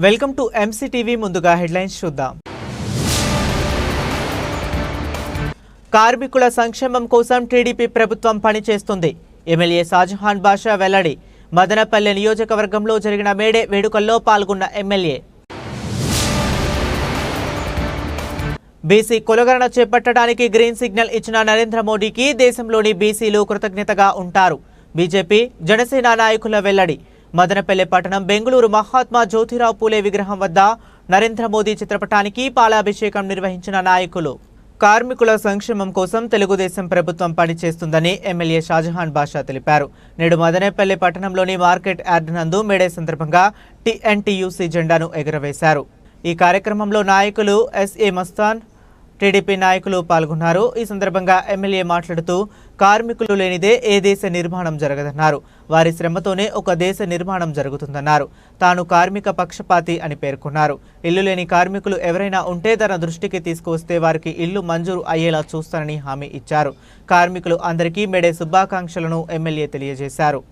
Welcome to MCTV. ముందుగా headlines చూద్దాం. కార్మికుల సంక్షేమం కోసం టీడీపీ ప్రభుత్వం పనిచేస్తుంది. ఎమ్మెల్యే షాజహాన్ బాషా వెల్లడి. మదనపల్లె నియోజకవర్గంలో జరిగిన మేడే వేడుకల్లో పాల్గొన్న ఎమ్మెల్యే. బీసీ కులగణన చేపట్టడానికి గ్రీన్ సిగ్నల్ ఇచ్చిన నరేంద్ర మోడీకి దేశంలోని బీసీలు కృతజ్ఞతగా ఉంటారు. బీజేపీ జనసేన నాయకుల వెల్లడి. మదనపల్లె పట్టణం బెంగళూరు మహాత్మా జ్యోతిరావు పూలే విగ్రహం వద్ద నరేంద్ర మోదీ చిత్రపటానికి పాలాభిషేకం నిర్వహించిన నాయకులు. కార్మికుల సంక్షేమం కోసం తెలుగుదేశం ప్రభుత్వం పనిచేస్తుందని ఎమ్మెల్యే షాజహాన్ బాషా తెలిపారు. నేడు మదనపల్లె పట్టణంలోని మార్కెట్ యార్డ్ నందు మేడే సందర్భంగా టీఎన్టీయూసీ జెండాను ఎగురవేశారు. ఈ కార్యక్రమంలో నాయకులు ఎస్ఏ మస్తాన్, టీడీపీ నాయకులు పాల్గొన్నారు. ఈ సందర్భంగా ఎమ్మెల్యే మాట్లాడుతూ కార్మికులు లేనిదే ఏ దేశ నిర్మాణం జరగదన్నారు. వారి శ్రమతోనే ఒక దేశ నిర్మాణం జరుగుతుందన్నారు. తాను కార్మిక పక్షపాతి అని పేర్కొన్నారు. ఇల్లు లేని కార్మికులు ఎవరైనా ఉంటే తన దృష్టికి తీసుకువస్తే వారికి ఇల్లు మంజూరు అయ్యేలా చూస్తానని హామీ ఇచ్చారు. కార్మికులు అందరికీ మేడే శుభాకాంక్షలను ఎమ్మెల్యే తెలియజేశారు.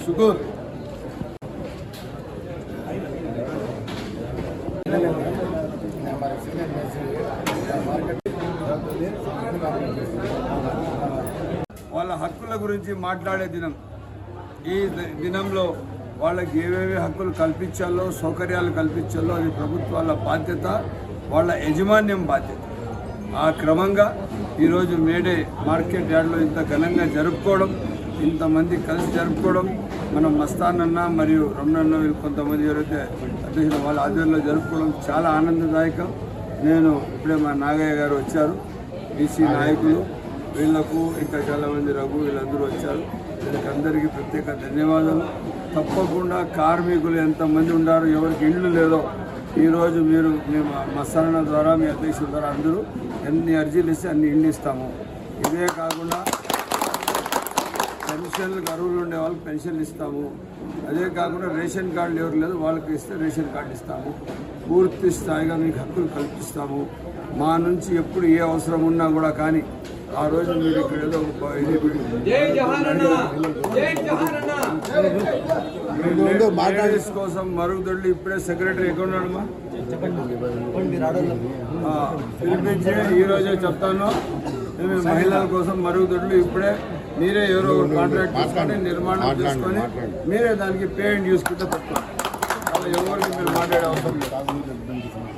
शुक्र వాళ్ళ హక్కుల గురించి మాట్లాడే దినం. ఈ దినంలో వాళ్ళకి ఏవేవి హక్కులు కల్పించాలో, సౌకర్యాలు కల్పించాలో అది ప్రభుత్వాల బాధ్యత, వాళ్ళ యాజమాన్యం బాధ్యత. ఆ క్రమంగా ఈరోజు మేడే మార్కెట్ యార్డ్లో ఇంత ఘనంగా జరుపుకోవడం, ఇంతమంది కలిసి జరుపుకోవడం, మనం మస్తాన్ అన్న మరియు రమణన్న వీళ్ళు కొంతమంది ఎవరైతే అధ్యక్షులు వాళ్ళ ఆధ్వర్యంలో జరుపుకోవడం చాలా ఆనందదాయకం. నేను ఇప్పుడే మా నాగయ్య గారు వచ్చారు, బీసీ నాయకులు, వీళ్లకు ఇంకా చాలామంది రఘు వీళ్ళందరూ వచ్చారు. వీళ్ళకి అందరికీ ప్రత్యేక ధన్యవాదాలు. తప్పకుండా కార్మికులు ఎంతమంది ఉన్నారు, ఎవరికి ఇళ్ళు లేదో ఈరోజు మీరు మేము మస్తాన ద్వారా మీ అధ్యక్షుల ద్వారా అందరూ ఎన్ని అర్జీలు ఇస్తే అన్ని ఇళ్ళు ఇస్తాము. ఇదే కాకుండా పెన్షన్లు అర్హులు ఉండే వాళ్ళకి పెన్షన్లు ఇస్తాము. అదే కాకుండా రేషన్ కార్డులు ఎవరు లేదు వాళ్ళకి ఇస్తే రేషన్ కార్డు ఇస్తాము. పూర్తి స్థాయిగా మీకు హక్కులు కల్పిస్తాము. మా నుంచి ఎప్పుడు ఏ అవసరం ఉన్నా కూడా కానీ ఆ రోజు మీరు ఇక్కడ ఏదో లేడీస్ కోసం మరుగుదొడ్లు ఇప్పుడే సెక్రటరీ ఎక్కడ ఉన్నాడమ్మా పిలిపించి ఈరోజే చెప్తాను. మేము మహిళల కోసం మరుగుదొడ్లు ఇప్పుడే మీరే ఎవరో కాంట్రాక్ట్ తీసుకొని నిర్మాణం చేసుకొని మీరే దానికి పే అండ్ యూస్ కింద పెట్టుకోండి. అలా ఎవరికి మీరు మాట్లాడే అవసరం లేదు.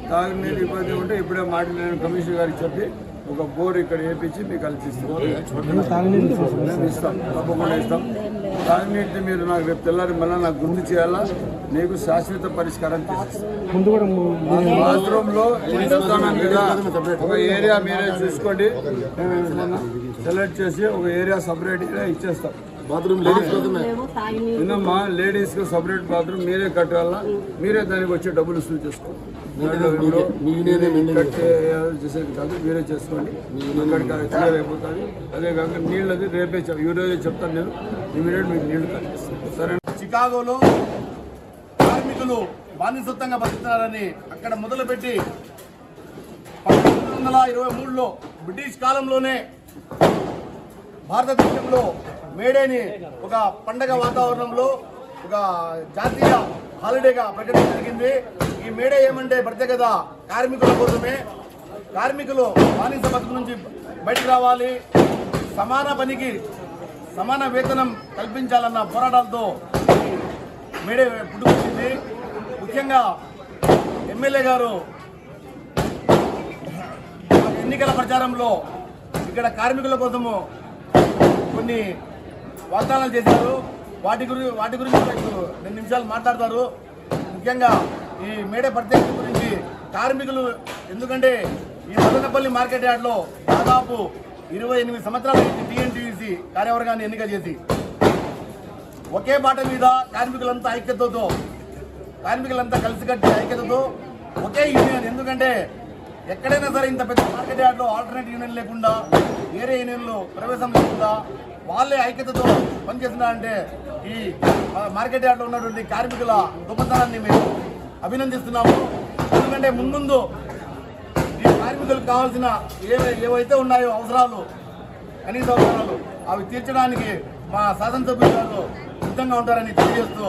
తాగునీరు ఇబ్బంది ఉంటే ఇప్పుడే మాట్లాడిన కమిషనర్ గారికి చెప్పి ఒక బోర్ ఇక్కడ వేయించి మీకు కల్పిస్తాం. మేము ఇస్తాం, తప్పకుండా ఇస్తాం. తాగునీటిని మీరు నాకు రేపు తెల్లారి మళ్ళీ నాకు గుర్తు చేయాలా, నీకు శాశ్వత పరిష్కారం చేస్తాం. బాత్రూంలో చెప్తాను కదా, ఒక ఏరియా మీరే చూసుకోండి, సెలెక్ట్ చేసి ఒక ఏరియా సపరేట్గా ఇచ్చేస్తాం. బాత్రూమ్ వినమ్మా, లేడీస్కి సపరేట్ బాత్రూమ్ మీరే కట్టాలా, మీరే దానికి వచ్చే డబ్బులు వసూలు చేసుకోండి. చేసేది కాదు, మీరే చేసుకోండి. క్లియర్ అయిపోతుంది. అదే కాక నీళ్ళది రేపే ఈరోజే చెప్తాను, నేను ఇమీడియట్ మీకు నీళ్లు కల్పిస్తాను. సరే. చికాగోలో కార్మికులు బానిసత్వంగా బతుకుతున్నారని అక్కడ మొదలుపెట్టి 1923లో బ్రిటిష్ కాలంలోనే భారతదేశంలో మేడేని ఒక పండగ వాతావరణంలో ఒక జాతీయ హాలిడేగా ప్రకటించడం జరిగింది. ఈ మేడే ఏమంటే ప్రత్యేకత కార్మికుల కోసమే. కార్మికులు బానిస బతుకు నుంచి బయటకు రావాలి, సమాన పనికి సమాన వేతనం కల్పించాలన్న పోరాటాలతో మేడే పుట్టుకొచ్చింది. ముఖ్యంగా ఎమ్మెల్యే గారు ఎన్నికల ప్రచారంలో ఇక్కడ కార్మికుల కోసము కొన్ని వాగ్దానాలు చేశారు. వాటి గురించి 2 నిమిషాలు మాట్లాడతారు. ముఖ్యంగా ఈ మేడే ప్రత్యేకత గురించి కార్మికులు, ఎందుకంటే ఈ మదనపల్లి మార్కెట్ యార్డ్లో దాదాపు 28 సంవత్సరాల నుంచి టీఎన్టీయూసీ కార్యవర్గాన్ని ఎన్నిక చేసి ఒకే బాట మీద కార్మికులంతా ఐక్యతతో, కార్మికులంతా కలిసికట్టి ఐక్యతతో ఒకే యూనియన్, ఎందుకంటే ఎక్కడైనా సరే ఇంత పెద్ద మార్కెట్ యార్డ్లో ఆల్టర్నేట్ యూనియన్ లేకుండా, వేరే యూనియన్లు ప్రవేశం లేకుండా వాళ్ళే ఐక్యతతో పనిచేస్తున్నారంటే ఈ మార్కెట్ యార్డ్లో ఉన్నటువంటి కార్మికుల గొప్పతనాన్ని మేము అభినందిస్తున్నాము. ఎందుకంటే ముందు ఈ కార్మికులకు కావాల్సిన ఏవైతే ఉన్నాయో అవసరాలు, కనీస అవసరాలు, అవి తీర్చడానికి మా శాసనసభ్యులు సిద్ధంగా ఉంటారని తెలియజేస్తూ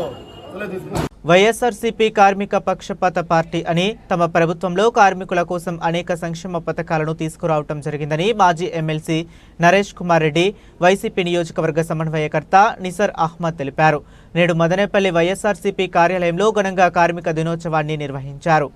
తెలియజేస్తున్నాం. వైఎస్ఆర్సీపీ కార్మిక పక్షపాత పార్టీ అని, తమ ప్రభుత్వంలో కార్మికుల కోసం అనేక సంక్షేమ పథకాలను తీసుకురావడం జరిగిందని మాజీ ఎమ్మెల్సీ నరేష్ కుమార్ రెడ్డి, వైసీపీ నియోజకవర్గ సమన్వయకర్త నిసర్ అహ్మద్ తెలిపారు. నేడు మదనపల్లి వైఎస్ఆర్సీపీ కార్యాలయంలో ఘనంగా కార్మిక దినోత్సవాన్ని నిర్వహించారు.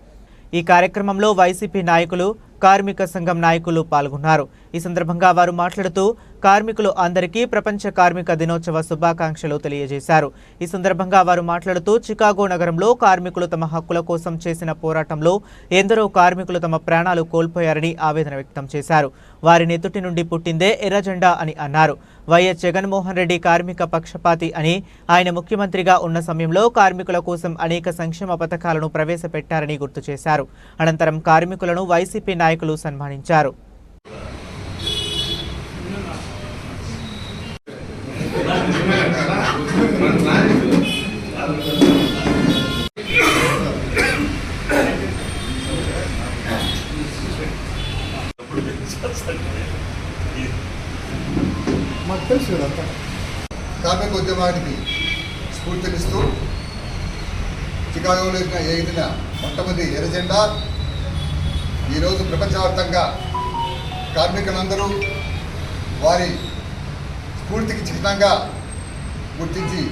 ఈ కార్యక్రమంలో వైసీపీ నాయకులు, కార్మిక సంఘం నాయకులు పాల్గొన్నారు. ఈ సందర్భంగా వారు మాట్లాడుతూ కార్మికులు అందరికీ ప్రపంచ కార్మిక దినోత్సవ శుభాకాంక్షలు తెలియజేశారు. ఈ సందర్భంగా వారు మాట్లాడుతూ చికాగో నగరంలో కార్మికులు తమ హక్కుల కోసం చేసిన పోరాటంలో ఎందరో కార్మికులు తమ ప్రాణాలు కోల్పోయారని ఆవేదన వ్యక్తం చేశారు. వారి నెత్తుటి నుండి పుట్టిందే ఎర్రజెండా అని అన్నారు. వైఎస్ జగన్మోహన్ రెడ్డి కార్మిక పక్షపాతి అని, ఆయన ముఖ్యమంత్రిగా ఉన్న సమయంలో కార్మికుల కోసం అనేక సంక్షేమ పథకాలను ప్రవేశపెట్టారని గుర్తు చేశారు. అనంతరం కార్మికులను వైసీపీ నాయకులు సన్మానించారు. కార్మిక ఉద్యమానికి స్ఫూర్తినిస్తూ చికాగోలో ఎగిరిన మొట్టమొదటి ఎర్రజెండా ఈరోజు ప్రపంచవ్యాప్తంగా కార్మికులందరూ వారి స్ఫూర్తికి చిహ్నంగా గుర్తించి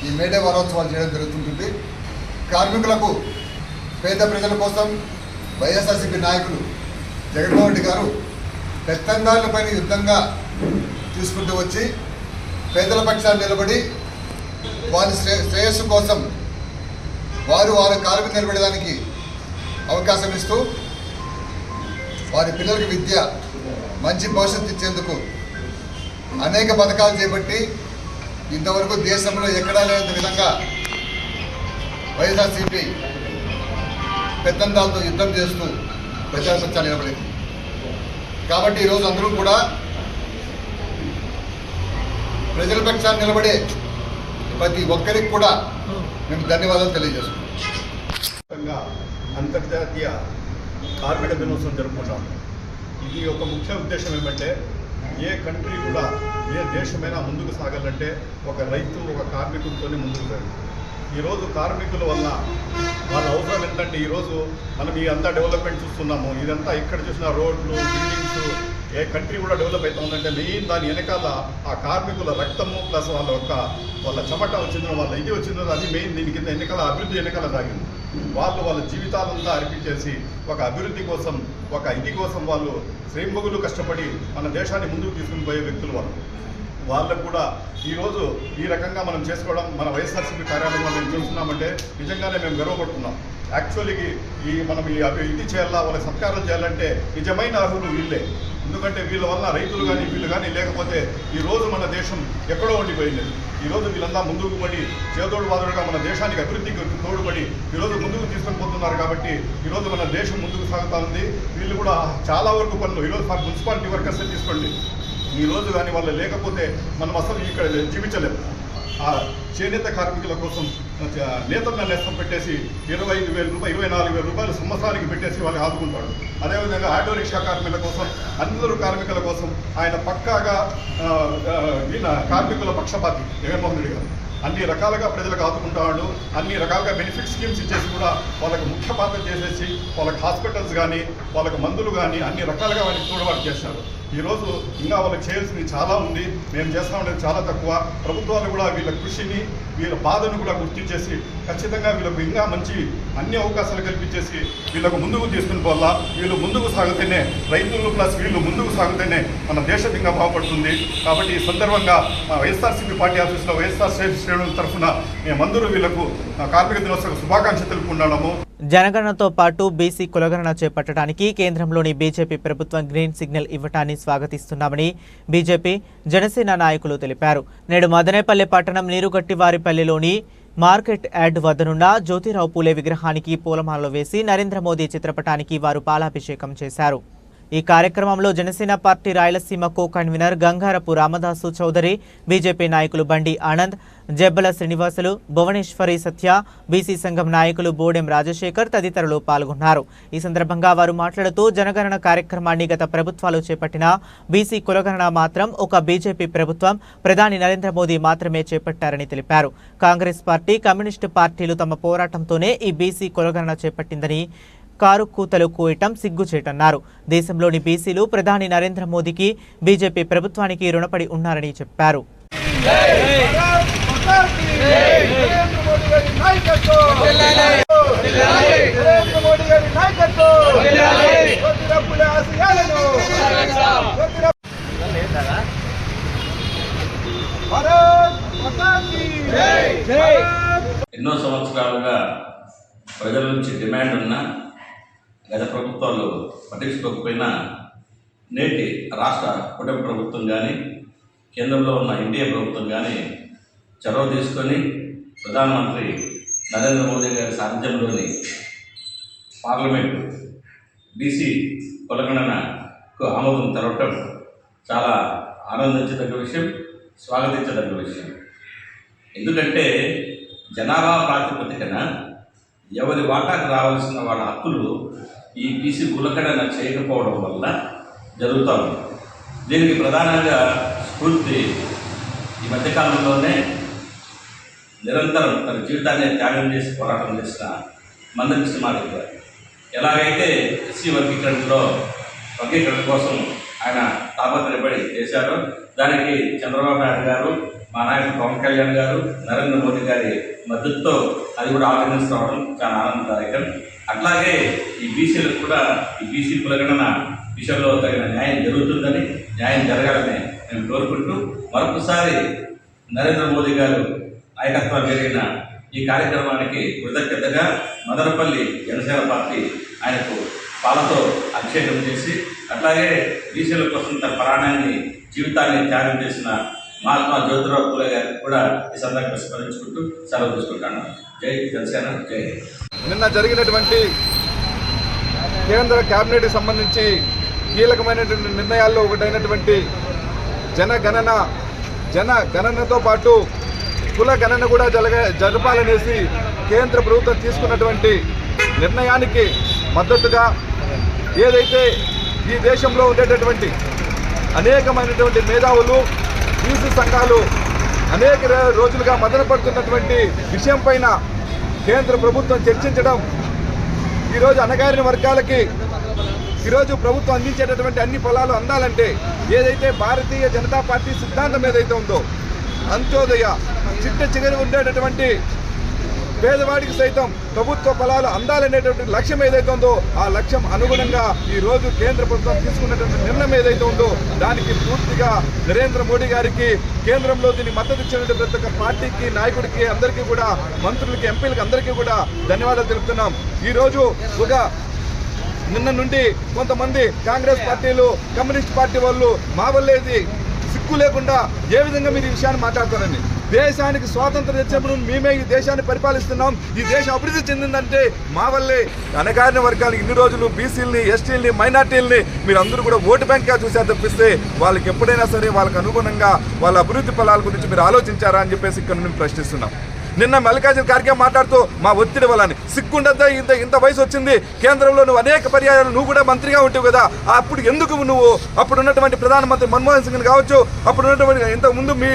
ఈ మేడే వారోత్సవాలు చేయడం జరుగుతుంటుంది. కార్మికులకు, పేద ప్రజల కోసం వైఎస్ఆర్సీపీ నాయకులు జగన్మోహన్ రెడ్డి గారు పెత్తందారులపైన యుద్ధంగా తీసుకుంటూ వచ్చి పేదల పక్షాన్ని నిలబడి వారి శ్రేయస్సు కోసం వారి కార్మికులు నిలబడడానికి అవకాశం ఇస్తూ వారి పిల్లలకు విద్య, మంచి భవిష్యత్తు ఇచ్చేందుకు అనేక పథకాలు చేపట్టి ఇంతవరకు దేశంలో ఎక్కడా లేని విధంగా వైఎస్ఆర్సీపీ పెత్తందాలతో యుద్ధం చేస్తూ ప్రజల పక్షాన్ని నిలబడింది. కాబట్టి ఈరోజు అందరూ కూడా ప్రజల పక్షాన్ని నిలబడే ప్రతి ఒక్కరికి కూడా మేము ధన్యవాదాలు తెలియజేస్తున్నాం. అంతర్జాతీయ కార్మిక దినోత్సవం జరుపుకుంటాం. ఇది ఒక ముఖ్య ఉద్దేశం ఏమంటే, ఏ కంట్రీ కూడా, ఏ దేశమైనా ముందుకు సాగాలంటే ఒక రైతు, ఒక కార్మికుడితోనే ముందుకు సాగుతుంది. ఈరోజు కార్మికుల వల్ల వాళ్ళ అవసరం ఏంటంటే, ఈరోజు మనం ఈ అంతా డెవలప్మెంట్ చూస్తున్నాము. ఇదంతా ఇక్కడ చూసిన రోడ్లు, బిల్డింగ్స్, ఏ కంట్రీ కూడా డెవలప్ అవుతా ఉందంటే మెయిన్ దాని వెనకాల ఆ కార్మికుల రక్తము ప్లస్ వాళ్ళ చెమట వచ్చిందో, వాళ్ళ ఇది వచ్చిందో, అది మెయిన్. దీని కింద ఎన్నికల అభివృద్ధి వెనకాల దాగింది. వాళ్ళ జీవితాలంతా అర్పించేసి ఒక అభివృద్ధి కోసం, ఒక ఇది కోసం వాళ్ళు శ్రేమగులు కష్టపడి మన దేశాన్ని ముందుకు తీసుకుని పోయే వ్యక్తులు వాళ్ళకు కూడా ఈరోజు ఈ రకంగా మనం చేసుకోవడం, మన వైఎస్ఆర్సీపీ కార్యాలయంలో మేము చూస్తున్నామంటే నిజంగానే మేము గర్వపడుతున్నాం. యాక్చువల్గా మనం ఇది చేయాలా, వాళ్ళకి సత్కారం చేయాలంటే నిజమైన అర్హులు వీళ్ళే. ఎందుకంటే వీళ్ళ వల్ల రైతులు కానీ వీళ్ళు కానీ లేకపోతే ఈరోజు మన దేశం ఎక్కడో ఉండిపోయింది. ఈరోజు వీళ్ళంతా ముందుకు పడి చేదోడు వాదోడుగా మన దేశానికి అభివృద్ధికి తోడుపడి ఈరోజు ముందుకు తీసుకొని పోతున్నారు. కాబట్టి ఈరోజు మన దేశం ముందుకు సాగుతూ ఉంది. వీళ్ళు కూడా చాలా వరకు పనులు ఈరోజు మున్సిపాలిటీ వర్కర్స్ తీసుకోండి, ఈరోజు కానీ వాళ్ళు లేకపోతే మనం అసలు ఇక్కడ జీవించలేము. ఆ చేనేత కార్మికుల కోసం నేతన్న నేస్తం పెట్టేసి 25,000 రూపాయలు, 24,000 రూపాయలు సంవత్సరానికి పెట్టేసి వాళ్ళని ఆదుకుంటాడు. అదేవిధంగా ఆటో రిక్షా కార్మికుల కోసం, అందరూ కార్మికుల కోసం ఆయన పక్కాగా కార్మికుల పక్షపాతి జగన్మోహన్ రెడ్డి గారు అన్ని రకాలుగా ప్రజలకు ఆదుకుంటాడు. అన్ని రకాలుగా బెనిఫిట్ స్కీమ్స్ ఇచ్చేసి కూడా వాళ్ళకి ముఖ్య పాత్ర చేసేసి వాళ్ళకి హాస్పిటల్స్ కానీ, వాళ్ళకి మందులు కానీ అన్ని రకాలుగా వాళ్ళకి తోడుబాటు చేస్తారు. ఈరోజు ఇంకా వాళ్ళకి చేయాల్సింది చాలా ఉంది. మేము చేస్తామనేది చాలా తక్కువ. ప్రభుత్వాలు కూడా వీళ్ళ కృషిని, వీళ్ళ బాధను కూడా గుర్తించేసి ఖచ్చితంగా వీళ్ళకు ఇంకా మంచి అన్ని అవకాశాలు కల్పించేసి వీళ్ళకు ముందుకు తీసుకుని పోవాలా. వీళ్ళు ముందుకు సాగితేనే, రైతులు ప్లస్ వీళ్ళు ముందుకు సాగితేనే మన దేశం ఇంకా బాగుపడుతుంది. కాబట్టి ఈ సందర్భంగా వైఎస్ఆర్సీపీ పార్టీ ఆఫీసులో వైఎస్ఆర్ శ్రేణుల తరఫున మేమందరూ వీళ్ళకు కార్మిక దినోత్సవ శుభాకాంక్షలు తెలుపుకున్నాము. జనగణనతో పాటు బీసీ కులగణన చేపట్టడానికి కేంద్రంలోని బీజేపీ ప్రభుత్వం గ్రీన్ సిగ్నల్ ఇవ్వటాన్ని స్వాగతిస్తున్నామని బీజేపీ జనసేన నాయకులు తెలిపారు. నేడు మదనేపల్లి పట్టణం నీరుగట్టివారిపల్లిలోని మార్కెట్ యార్డ్ వద్దనున్న జ్యోతిరావు పూలే విగ్రహానికి పూలమాలలు వేసి నరేంద్ర మోదీ చిత్రపటానికి వారు పాలాభిషేకం చేశారు. ఈ కార్యక్రమంలో Janasena party Rayalaseema co convener Gangarapu Ramadasu Chowdary, BJP నాయకులు బండి ఆనంద్, జబ్బల శ్రీనివాసులు, భువనేశ్వరి సత్య, బీసీ సంఘం నాయకులు బోడెం రాజశేఖర్ తదితరులు పాల్గొన్నారు. ఈ సందర్భంగా వారు మాట్లాడుతూ జనగణన కార్యక్రమాన్ని గత ప్రభుత్వాలు చేపట్టిన బీసీ కులగణన మాత్రం ఒక బీజేపీ ప్రభుత్వం, ప్రధాని నరేంద్ర మోదీ మాత్రమే చేపట్టారని తెలిపారు. కాంగ్రెస్ పార్టీ, కమ్యూనిస్టు పార్టీలు తమ పోరాటంతోనే ఈ బీసీ కులగణన చేపట్టిందని కారు కూతలు కూయటం సిగ్గుచేటన్నారు. దేశంలోని బీసీలు ప్రధాని నరేంద్ర మోదీకి, బీజేపీ ప్రభుత్వానికి రుణపడి ఉన్నారని చెప్పారు. ఎన్నో సంవత్సరాలుగా ప్రజల నుంచి డిమాండ్ ఉన్నా గత ప్రభుత్వాలు పట్టించుకోకపోయినా నేటి రాష్ట్ర కూటమి ప్రభుత్వం కానీ కేంద్రంలో ఉన్న ఎన్డీఏ ప్రభుత్వం కానీ చొరవ తీసుకొని ప్రధానమంత్రి నరేంద్ర మోదీ గారి సారథ్యంలోని పార్లమెంటు బీసీ కులగణనకు ఆమోదం తెరవటం చాలా ఆనందించదగ్గ విషయం, స్వాగతించదగ్గ విషయం. ఎందుకంటే జనాభా ప్రాతిపదికన ఎవరి వాటాకు రావాల్సిన వాళ్ళ హక్కులు ఈ బీసీ కులగణన చేయకపోవడం వల్ల జరుగుతూ ఉంది. దీనికి ప్రధానంగా స్ఫూర్తి ఈ మధ్యకాలంలోనే నిరంతరం తన జీవితాన్ని త్యాగం చేసి పోరాటం చేసిన మందకృష్ణ మాదిగ గారు ఎలాగైతే ఎస్సీ వర్గీకరణ కోసం ఆయన తాపత్రయపడి చేశారో దానికి చంద్రబాబు నాయుడు గారు, మా నాయకుడు పవన్ కళ్యాణ్ గారు, నరేంద్ర మోదీ గారి మద్దతుతో అది కూడా ఆర్గనైజ్ రావడం చాలా ఆనందదాయకం. అట్లాగే ఈ బీసీలకు కూడా ఈ బీసీ కులగణన విషయంలో తగిన న్యాయం జరుగుతుందని, న్యాయం జరగాలని మేము కోరుకుంటూ మరొకసారి నరేంద్ర మోదీ గారు నాయకత్వం జరిగిన ఈ కార్యక్రమానికి కృతజ్ఞతగా మదనపల్లి జనసేన పార్టీ ఆయనకు పాలతో అభిషేకం చేసి అట్లాగే బీసీల కోసం తన ప్రాణాన్ని, జీవితాన్ని త్యాగం చేసిన మహాత్మా జ్యోతిరావు పూలే గారికి కూడా ఈ సందర్భంగా స్మరించుకుంటూ సెలవు తీసుకుంటాను. జై జనసేన, జై. నిన్న జరిగినటువంటి కేంద్ర కేబినెట్కి సంబంధించి కీలకమైనటువంటి నిర్ణయాల్లో ఒకటైనటువంటి జనగణనతో పాటు కుల గణన కూడా జరపాలనేసి కేంద్ర ప్రభుత్వం తీసుకున్నటువంటి నిర్ణయానికి మద్దతుగా ఏదైతే ఈ దేశంలో ఉండేటటువంటి అనేకమైనటువంటి మేధావులు, బీసీ సంఘాలు అనేక రోజులుగా మదనపడుతున్నటువంటి విషయం పైన కేంద్ర ప్రభుత్వం చర్చించడం, ఈరోజు అణగారిన వర్గాలకి ఈరోజు ప్రభుత్వం అందించేటటువంటి అన్ని ఫలాలు అందాలంటే ఏదైతే భారతీయ జనతా పార్టీ సిద్ధాంతం ఏదైతే ఉందో, అంత్యోదయ చిట్ట చివరి ఉండేటటువంటి పేదవాడికి సైతం ప్రభుత్వ ఫలాలు అందాలనేటువంటి లక్ష్యం ఏదైతే ఉందో ఆ లక్ష్యం అనుగుణంగా ఈరోజు కేంద్ర ప్రభుత్వం తీసుకున్నటువంటి నిర్ణయం ఏదైతే ఉందో దానికి పూర్తిగా నరేంద్ర మోడీ గారికి, కేంద్రంలో దీన్ని మద్దతు ఇచ్చినటువంటి ప్రతి ఒక్క పార్టీకి, నాయకుడికి, అందరికీ కూడా, మంత్రులకి, ఎంపీలకి అందరికీ కూడా ధన్యవాదాలు తెలుపుతున్నాం. ఈరోజు నిన్న నుండి కొంతమంది కాంగ్రెస్ పార్టీలు, కమ్యూనిస్ట్ పార్టీ వాళ్ళు మా వల్లేది సిగ్గు లేకుండా ఏ విధంగా మీరు ఈ విషయాన్ని మాట్లాడతారండి? దేశానికి స్వాతంత్రం తెచ్చినప్పుడు మేమే ఈ దేశాన్ని పరిపాలిస్తున్నాం, ఈ దేశం అభివృద్ధి చెందిందంటే మా వల్లే. అణగారిన వర్గాలకు ఇన్ని రోజులు బీసీలని, ఎస్టీలని, మైనార్టీలని మీరు అందరూ కూడా ఓటు బ్యాంక్గా చూసారు తప్పిస్తే వాళ్ళకి ఎప్పుడైనా సరే వాళ్ళకి అనుగుణంగా వాళ్ళ అభివృద్ధి ఫలాల గురించి మీరు ఆలోచించారా అని చెప్పేసి ఇక్కడ మేము ప్రశ్నిస్తున్నాం. నిన్న మల్లికార్జున ఖార్గే మాట్లాడుతూ మా ఒత్తిడి వలని సిగ్గుండద్దా, ఇంత వయసు వచ్చింది, కేంద్రంలో నువ్వు అనేక పర్యాయాలు నువ్వు కూడా మంత్రిగా ఉంటావు కదా, అప్పుడు ఎందుకు నువ్వు అప్పుడు ఉన్నటువంటి ప్రధానమంత్రి మన్మోహన్ సింగ్ కావచ్చు, అప్పుడు ఉన్నటువంటి ఇంతకుముందు మీ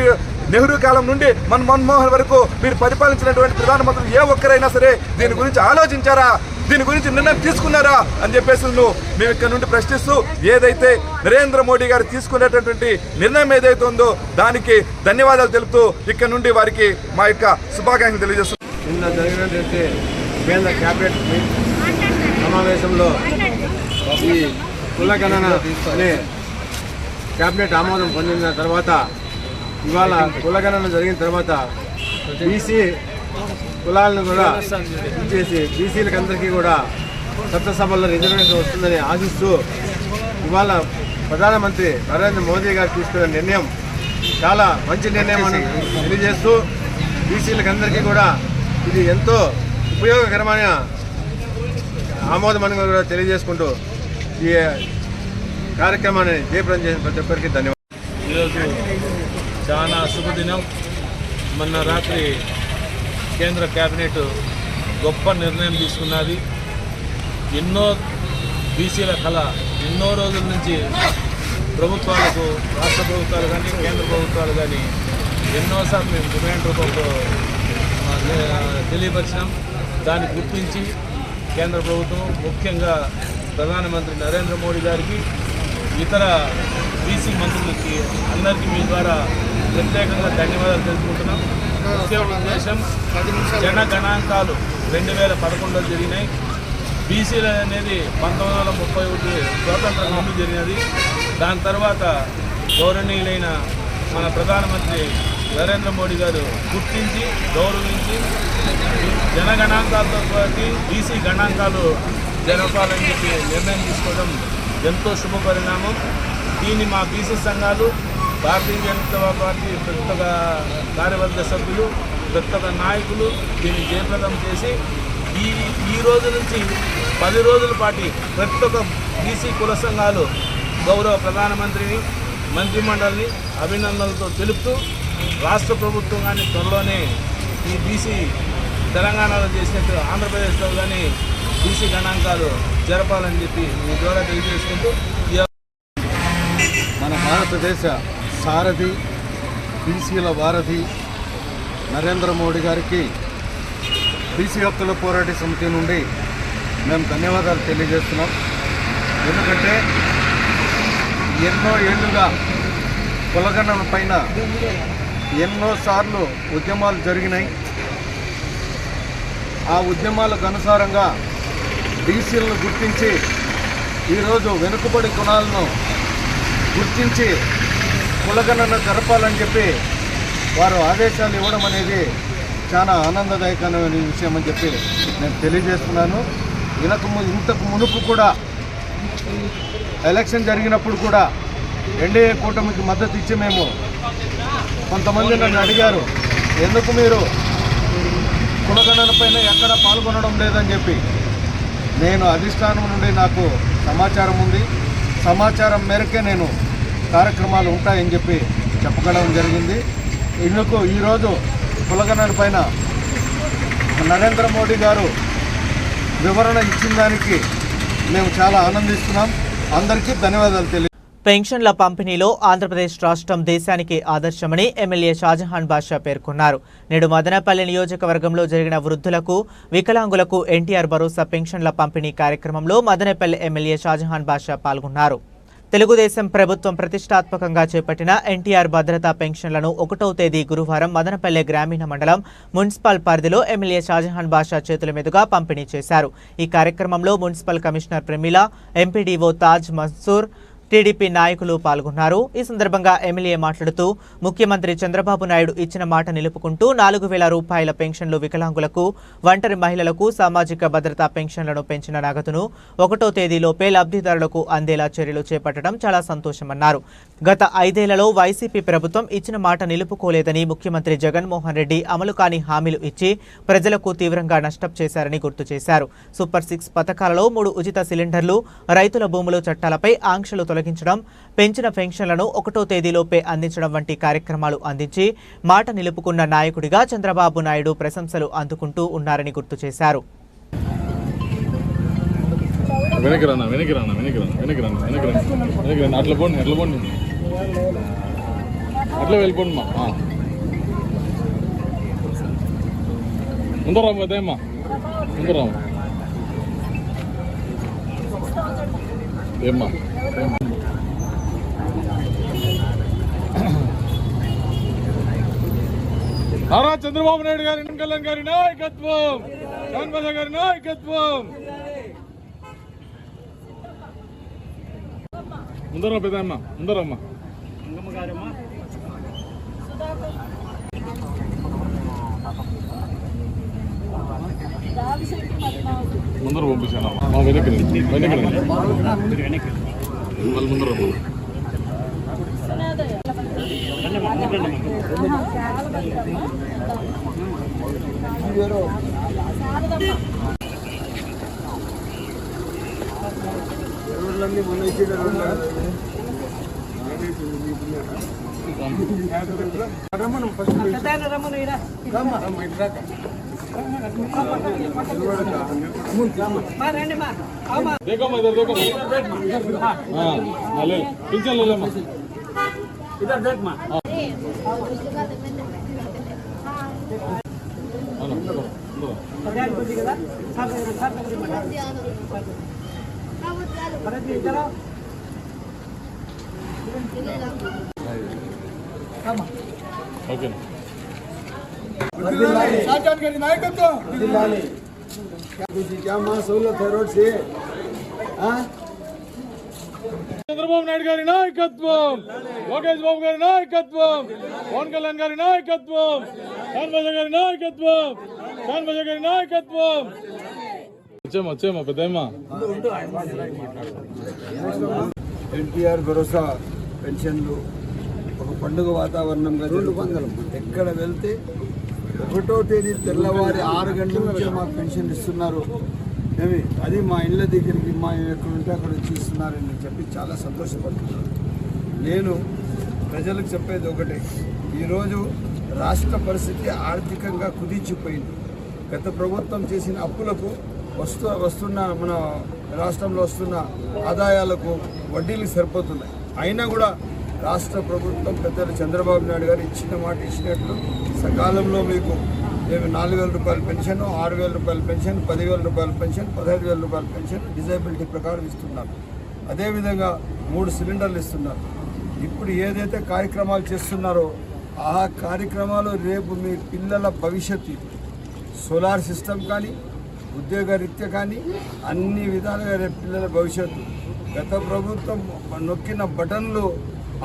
నెహ్రూ కాలం నుండి మన్మోహన్ వరకు మీరు పరిపాలించినటువంటి ప్రధానమంత్రులు ఏ ఒక్కరైనా సరే దీని గురించి ఆలోచించారా, దీని గురించి నిర్ణయం తీసుకున్నారా అని చెప్పేసి మేము ఇక్కడ నుండి ప్రశ్నిస్తూ ఏదైతే నరేంద్ర మోడీ గారు తీసుకునేటటువంటి నిర్ణయం ఏదైతే ఉందో దానికి ధన్యవాదాలు తెలుపుతూ ఇక్కడ నుండి వారికి మా యొక్క శుభాకాంక్షలు తెలియజేస్తున్నాం. నిన్న జరిగినటువంటి కేంద్ర క్యాబినెట్ సమావేశంలో ఈ కులగణన అనే క్యాబినెట్ ఆమోదం పొందిన తర్వాత ఇవాళ కులగణన జరిగిన తర్వాత బీసీ కులాలను కూడా ఇచ్చేసి బీసీలకు అందరికీ కూడా చట్టసభల్లో రిజర్వేషన్ వస్తుందని ఆశిస్తూ ఇవాళ ప్రధానమంత్రి నరేంద్ర మోదీ గారు తీసుకున్న నిర్ణయం చాలా మంచి నిర్ణయం అని తెలియజేస్తూ బీసీలకు అందరికీ కూడా ఇది ఎంతో ఉపయోగకరమైన ఆమోదమని కూడా తెలియజేసుకుంటూ ఈ కార్యక్రమాన్ని జయప్రదం చేసిన ప్రతి ఒక్కరికి ధన్యవాదాలు. ఈరోజు చాలా శుభదినం. మొన్న రాత్రి కేంద్ర కేబినెట్ గొప్ప నిర్ణయం తీసుకున్నది. ఎన్నో బీసీల కళ ఎన్నో రోజుల నుంచి ప్రభుత్వాలకు, రాష్ట్ర ప్రభుత్వాలు కానీ కేంద్ర ప్రభుత్వాలు కానీ ఎన్నోసార్లు మేము డిమాండ్ రూపంలో తెలియపరిచినాం. దాన్ని గుర్తించి కేంద్ర ప్రభుత్వం, ముఖ్యంగా ప్రధానమంత్రి నరేంద్ర మోడీ గారికి, ఇతర బీసీ మంత్రులకి అందరికీ మీ ద్వారా ప్రత్యేకంగా ధన్యవాదాలు తెలుసుకుంటున్నాం. ముఖ్య ఉద్దేశం జనగణాంకాలు 2011లో జరిగినాయి. బీసీలు అనేది 1931 స్వాతంత్రం ముందు జరిగినది. దాని తర్వాత గౌరవనీయులైన మన ప్రధానమంత్రి నరేంద్ర మోడీ గారు గుర్తించి గౌరవించి జనగణాంకాలతో పాటు బీసీ గణాంకాలు జరపాలని చెప్పి నిర్ణయం తీసుకోవడం ఎంతో శుభ పరిణామం. దీన్ని మా బీసీ సంఘాలు, భారతీయ జనతా పార్టీ ప్రతి ఒక్క కార్యవర్గ సభ్యులు, ప్రతి ఒక్క నాయకులు దీన్ని జయప్రదం చేసి ఈ రోజు నుంచి 10 రోజుల పాటు ప్రతి ఒక్క బీసీ కుల సంఘాలు గౌరవ ప్రధానమంత్రిని, మంత్రిమండలిని అభినందనలతో తెలుపుతూ రాష్ట్ర ప్రభుత్వం కానీ త్వరలోనే ఈ బీసీ తెలంగాణలో చేసినట్టు ఆంధ్రప్రదేశ్లో కానీ బీసీ గణాంకాలు జరపాలని చెప్పి మీ ద్వారా తెలియజేసుకుంటూ మన భారతదేశ సారథి, బీసీల వారధి నరేంద్ర మోడీ గారికి బీసీ హక్కుల పోరాట సమితి నుండి మేము ధన్యవాదాలు తెలియజేస్తున్నాం. ఎందుకంటే ఎన్నో ఏళ్లుగా కులగణన పైన ఎన్నోసార్లు ఉద్యమాలు జరిగినాయి. ఆ ఉద్యమాలకు అనుసారంగా బీసీలను గుర్తించి ఈరోజు వెనుకబడి కులాలను గుర్తించి కులగణన జరపాలని చెప్పి వారు ఆదేశాలు ఇవ్వడం అనేది చాలా ఆనందదాయకమైన విషయం అని చెప్పి నేను తెలియజేస్తున్నాను. ఇంతకు మునుపు కూడా ఎలక్షన్ జరిగినప్పుడు కూడా ఎన్డీఏ కూటమికి మద్దతు ఇచ్చి మేము కొంతమంది నన్ను అడిగారు, ఎందుకు మీరు కులగణన పైన ఎక్కడ పాల్గొనడం లేదని చెప్పి. నేను అధిష్టానం నుండి నాకు సమాచారం ఉంది, సమాచారం మేరకే నేను కార్యక్రమాలు ఉంటాయని చెప్పి చెప్పగడం జరిగింది. ఇందుకు ఈరోజు కులగణన పైన నరేంద్ర మోడీ గారు వివరణ ఇచ్చిన దానికి మేము చాలా ఆనందిస్తున్నాం. అందరికీ ధన్యవాదాలు తెలియ. పెన్షన్ల పంపిణీలో ఆంధ్రప్రదేశ్ రాష్ట్రం దేశానికి ఆదర్శమని ఎమ్మెల్యే షాజహాన్ బాషా పేర్కొన్నారు. నేడు మదనపల్లి నియోజకవర్గంలో జరిగిన వృద్ధులకు, వికలాంగులకు ఎన్టీఆర్ భరోసా పెన్షన్ల పంపిణీ కార్యక్రమంలో మదనపల్లి ఎమ్మెల్యే షాజహాన్ బాషా పాల్గొన్నారు. తెలుగుదేశం ప్రభుత్వం ప్రతిష్టాత్మకంగా చేపట్టిన ఎన్టీఆర్ భద్రతా పెన్షన్లను 1వ తేదీ గురువారం మదనపల్లె గ్రామీణ మండలం మున్సిపల్ పరిధిలో ఎమ్మెల్యే షాజహాన్ బాషా చేతుల మీదుగా పంపిణీ చేశారు. ఈ కార్యక్రమంలో municipal commissioner Pramila, MPDO Taj Mansoor, TDP నాయకులు పాల్గొన్నారు. ఈ సందర్భంగా ఎమ్మెల్యే మాట్లాడుతూ ముఖ్యమంత్రి చంద్రబాబు నాయుడు ఇచ్చిన మాట నిలుపుకుంటూ 4,000 రూపాయల పెన్షన్లు వికలాంగులకు, ఒంటరి మహిళలకు సామాజిక భద్రతా పెన్షన్లను పెంచిన నగదును 1వ తేదీలోపే లబ్ధిదారులకు అందేలా చర్యలు చేపట్టడం చాలా సంతోషమన్నారు. గత 5 ఏళ్లలో వైసీపీ ప్రభుత్వం ఇచ్చిన మాట నిలుపుకోలేదని, ముఖ్యమంత్రి జగన్మోహన్ రెడ్డి అమలు కాని హామీలు ఇచ్చి ప్రజలకు తీవ్రంగా నష్టం చేశారని గుర్తు చేశారు. సూపర్ 6 పథకాలలో 3 ఉచిత సిలిండర్లు, రైతుల భూములు చట్టాలపై ఆంక్షలు తొలగించడం, పెంచిన పెన్షన్లను 1వ తేదీలోపే అందించడం వంటి కార్యక్రమాలు అందించి మాట నిలుపుకున్న నాయకుడిగా చంద్రబాబు నాయుడు ప్రశంసలు అందుకుంటూ ఉన్నారని గుర్తు చేశారు. నారా చంద్రబాబు నాయుడు గారి, కళ్యాణ్ గారి నాయకత్వం, జగన్మోహన్ గారి నాయకత్వం. ముందరమ్మ పెద్దమ్మ, ముందరమ్మ. ముందర పంపించాను మా వెనక్కి మళ్ళీ ముందర देखो मैं इधर देखो ले पिंचल ले ले इधर देख मां ओके नायकत्व क्या मां सहूलत है रोड से చంద్రబాబు నాయుడు గారి నాయకత్వం, లోకేష్ బాబు గారి నాయకత్వం, పవన్ కళ్యాణ్ గారి నాయకత్వం, శాన్భజ గారి నాయకత్వం, శాన్భజ గారి నాయకత్వం. వచ్చేమా పెద్దమ్మా. ఎన్టీఆర్ భరోసా పెన్షన్లు ఒక పండుగ వాతావరణంగా ఎక్కడ వెళ్తే 1వ తేదీ తెల్లవారి 6 గంటల నుంచి మాకు పెన్షన్ ఇస్తున్నారు. అది మా ఇళ్ళ దగ్గరికి మా ఎక్కడుంటే అక్కడ వచ్చి ఇస్తున్నారని చెప్పి చాలా సంతోషపడుతున్నాను. నేను ప్రజలకు చెప్పేది ఒకటే, ఈరోజు రాష్ట్ర పరిస్థితి ఆర్థికంగా కుదించిపోయింది. గత ప్రభుత్వం చేసిన అప్పులకు వస్తున్న మన రాష్ట్రంలో వస్తున్న ఆదాయాలకు వడ్డీలు సరిపోతున్నాయి. అయినా కూడా రాష్ట్ర ప్రభుత్వం పెద్దలు చంద్రబాబు నాయుడు గారు ఇచ్చిన మాట ఇచ్చినట్లు సకాలంలో మీకు 4,000 రూపాయల పెన్షన్, 6,000 రూపాయల పెన్షన్, 10,000 రూపాయల పెన్షన్, 15,000 రూపాయల పెన్షన్ డిజేబిలిటీ ప్రకారం ఇస్తున్నారు. అదేవిధంగా 3 సిలిండర్లు ఇస్తున్నారు. ఇప్పుడు ఏదైతే కార్యక్రమాలు చేస్తున్నారో ఆ కార్యక్రమాలు రేపు మీ పిల్లల భవిష్యత్తు, సోలార్ సిస్టమ్ కానీ ఉద్యోగరీత్యా కానీ అన్ని విధాలుగా రేపు పిల్లల భవిష్యత్తు. గత ప్రభుత్వం నొక్కిన బటన్లు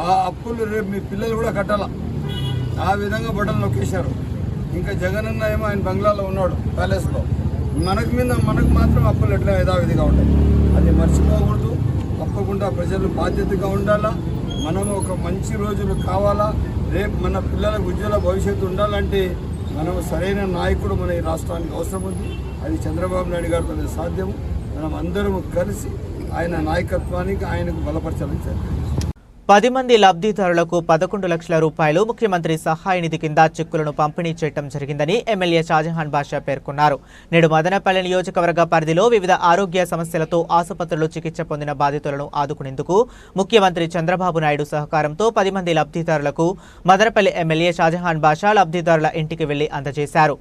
ఆ అప్పులు రేపు మీ పిల్లలు కూడా కట్టాల, ఆ విధంగా బటన్లు నొక్కేశారు. ఇంకా జగనన్న ఏమో ఆయన బంగ్లాలో ఉన్నాడు ప్యాలెస్లో, మనకు మాత్రం అప్పులు ఎట్లా యథావిధిగా ఉంటాయి. అది మర్చిపోకూడదు. తప్పకుండా ప్రజలు బాధ్యతగా ఉండాలా. మనం ఒక మంచి రోజులు కావాలా. రేపు మన పిల్లలకు ఉజ్వల భవిష్యత్తు ఉండాలంటే మనం సరైన నాయకుడు మన ఈ రాష్ట్రానికి అవసరం ఉంది. అది చంద్రబాబు నాయుడు గారితో సాధ్యము. మనం అందరం కలిసి ఆయన నాయకత్వానికి ఆయనకు బలపరచాలని చెప్పారు. 10 మంది లబ్ధిదారులకు 11 లక్షల రూపాయలు ముఖ్యమంత్రి సహాయ నిధి కింద చెక్కులను పంపిణీ చేయడం జరిగిందని ఎమ్మెల్యే షాజహాన్ బాషా పేర్కొన్నారు. నేడు మదనపల్లి నియోజకవర్గ పరిధిలో వివిధ ఆరోగ్య సమస్యలతో ఆసుపత్రుల్లో చికిత్స పొందిన బాధితులను ఆదుకునేందుకు ముఖ్యమంత్రి చంద్రబాబు నాయుడు సహకారంతో 10 మంది లబ్ధిదారులకు మదనపల్లి ఎమ్మెల్యే షాజహాన్ బాషా లబ్ధిదారుల ఇంటికి వెళ్లి అందజేశారు.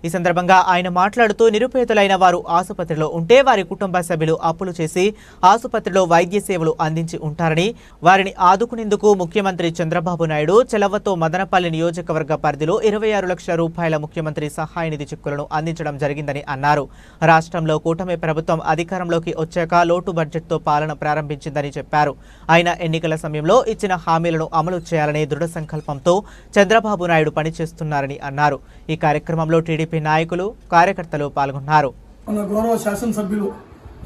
ఈ సందర్భంగా ఆయన మాట్లాడుతూ నిరుపేదలైన వారు ఆసుపత్రిలో ఉంటే వారి కుటుంబ సభ్యులు అప్పులు చేసి ఆసుపత్రిలో వైద్య సేవలు అందించి ఉంటారని, వారిని ఆదుకునేందుకు ముఖ్యమంత్రి చంద్రబాబు నాయుడు చెలవతో మదనపల్లి నియోజకవర్గ పరిధిలో 26 లక్షల రూపాయల ముఖ్యమంత్రి సహాయ నిధి చెక్కులను అందించడం జరిగిందని అన్నారు. రాష్ట్రంలో కూటమి ప్రభుత్వం అధికారంలోకి వచ్చాక లోటు బడ్జెట్తో పాలన ప్రారంభించిందని చెప్పారు. ఆయన ఎన్నికల సమయంలో ఇచ్చిన హామీలను అమలు చేయాలనే దృఢ సంకల్పంతో చంద్రబాబు నాయుడు పనిచేస్తున్నారని అన్నారు. ఈ కార్యక్రమంలో టీడీపీ నాయకులు, కార్యకర్తలు పాల్గొన్నారు. మన గౌరవ శాసనసభ్యులు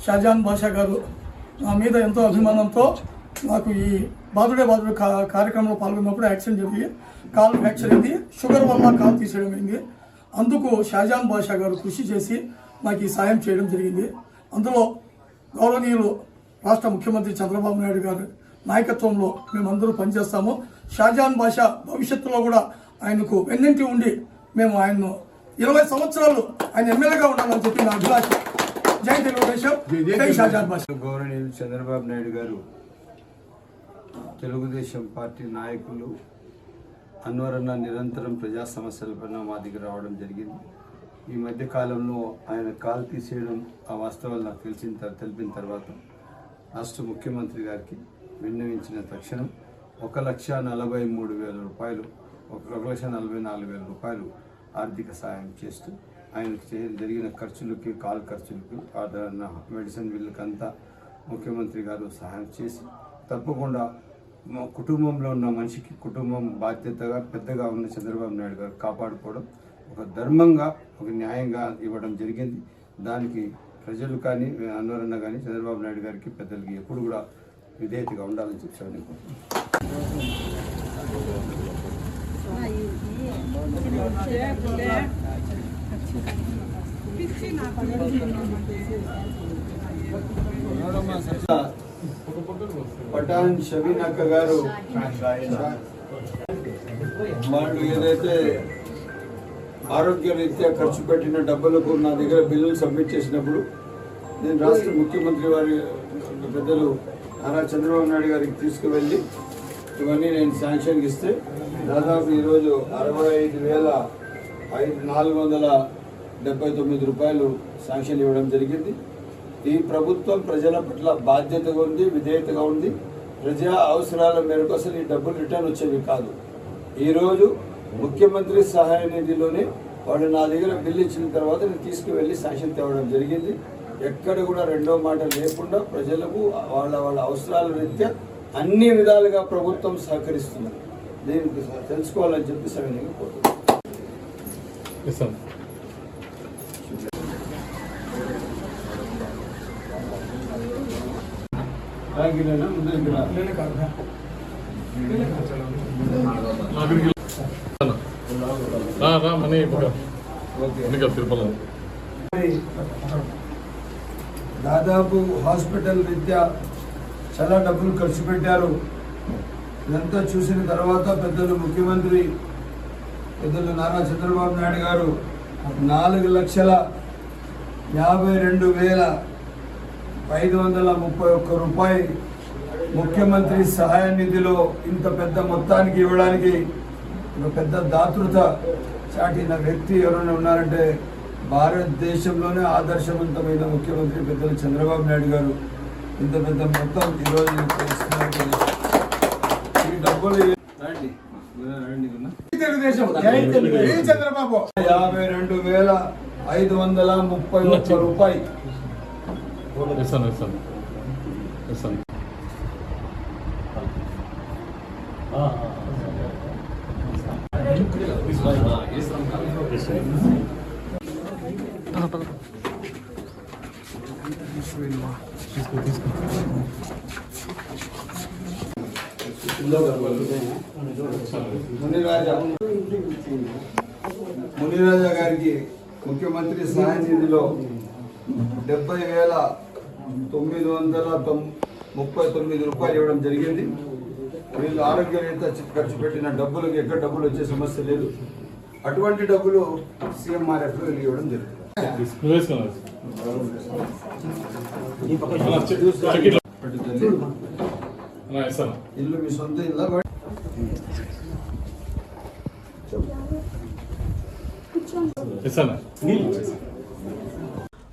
షాజహాన్ బాషా గారు నా మీద ఎంతో అభిమానంతో నాకు ఈ బాదుడే కార్యక్రమంలో పాల్గొన్నప్పుడు యాక్సిడెంట్ జరిగి కాలు ఫ్రాక్చర్ అయింది. షుగర్ వల్ల కాలు తీసేయడం అయింది. అందుకు షాజహాన్ బాషా గారు కృషి చేసి నాకు ఈ సాయం చేయడం జరిగింది. అందులో గౌరవనీయులు రాష్ట్ర ముఖ్యమంత్రి చంద్రబాబు నాయుడు గారు నాయకత్వంలో మేమందరూ పనిచేస్తాము. షాజహాన్ బాషా భవిష్యత్తులో కూడా ఆయనకు వెన్నంటి ఉండి మేము ఆయన్ను 20 సంవత్సరాలు ఆయన ఎమ్మెల్యేగా ఉండాలని చెప్పి నా అభిలాష. జై తెలుగుదేశం, జై షాజహాన్ బాషా. గౌరవనీయులు చంద్రబాబు నాయుడు గారు తెలుగుదేశం పార్టీ నాయకులు అన్వరన్న నిరంతరం ప్రజా సమస్యలపైన మా దగ్గర రావడం జరిగింది. ఈ మధ్య కాలంలో ఆయన కాలు తీసేయడం ఆ వాస్తవాలు నాకు తెలిపిన తర్వాత రాష్ట్ర ముఖ్యమంత్రి గారికి విన్నవించిన తక్షణం 1,43,000 రూపాయలు, 1,44,000 రూపాయలు ఆర్థిక సాయం చేస్తూ ఆయనకు జరిగిన ఖర్చులకి, కాల్ ఖర్చులకి, మెడిసిన్ బిల్లుకంతా ముఖ్యమంత్రి గారు సహాయం చేసి తప్పకుండా మా కుటుంబంలో ఉన్న మనిషికి కుటుంబం బాధ్యతగా పెద్దగా ఉన్న చంద్రబాబు నాయుడు గారు కాపాడుకోవడం ఒక ధర్మంగా, ఒక న్యాయంగా ఇవ్వడం జరిగింది. దానికి ప్రజలు కానీ అన్నవరన్న కానీ చంద్రబాబు నాయుడు గారికి పెద్దలకి ఎప్పుడు కూడా విధేయతగా ఉండాలని చెప్పాను. పఠాన్ షబీన్ అక్క గారు వాళ్ళు ఏదైతే ఆరోగ్య రీత్యా ఖర్చు పెట్టిన డబ్బులకు నా దగ్గర బిల్లులు సబ్మిట్ చేసినప్పుడు నేను రాష్ట్ర ముఖ్యమంత్రి వారి పెద్దలు నారా చంద్రబాబు నాయుడు గారికి తీసుకువెళ్ళి ఇవన్నీ నేను శాంక్షన్కి ఇస్తే దాదాపు ఈరోజు 65,479 రూపాయలు శాంక్షన్ ఇవ్వడం జరిగింది. ఈ ప్రభుత్వం ప్రజల పట్ల బాధ్యతగా ఉంది, విధేయతగా ఉంది. ప్రజా అవసరాల మేరకు అసలు ఈ డబ్బులు రిటర్న్ వచ్చేవి కాదు. ఈరోజు ముఖ్యమంత్రి సహాయ నిధిలోనే వాళ్ళు నా దగ్గర బిల్లు ఇచ్చిన తర్వాత నేను తీసుకువెళ్ళి శాంక్షన్ తేవడం జరిగింది. ఎక్కడ కూడా రెండో మాట లేకుండా ప్రజలకు వాళ్ళ అవసరాల రీత్యా అన్ని విధాలుగా ప్రభుత్వం సహకరిస్తుంది. దీనికి తెలుసుకోవాలని చెప్పి సవినయంగా కోరుతున్నాను. దాదాపు హాస్పిటల్ రీత్యా చాలా డబ్బులు ఖర్చు పెట్టారు. ఇదంతా చూసిన తర్వాత పెద్దలు ముఖ్యమంత్రి పెద్దలు నారా చంద్రబాబు నాయుడు గారు 4,52,531 రూపాయలు ముఖ్యమంత్రి సహాయ నిధిలో ఇంత పెద్ద మొత్తానికి ఇవ్వడానికి ఒక పెద్ద దాతృత చాటిన వ్యక్తి ఎవరైనా ఉన్నారంటే భారతదేశంలోనే ఆదర్శవంతమైన ముఖ్యమంత్రి పెద్దలు చంద్రబాబు నాయుడు గారు. ఇంత పెద్ద మొత్తం ఈరోజు ఈ డబ్బులు 52,531 రూపాయలు. మునిరాజా గారికి ముఖ్యమంత్రి సహాయ నిధిలో 70,939 రూపాయలు ఇవ్వడం జరిగింది. వీళ్ళు ఆరోగ్య రీత్యా ఖర్చు పెట్టిన డబ్బులకి ఎక్కడ డబ్బులు వచ్చే సమస్య లేదు. అటువంటి డబ్బులు CMRF లో ఇవ్వడం జరుగుతుంది. ఇల్లు మీ సొంత ఇల్లు.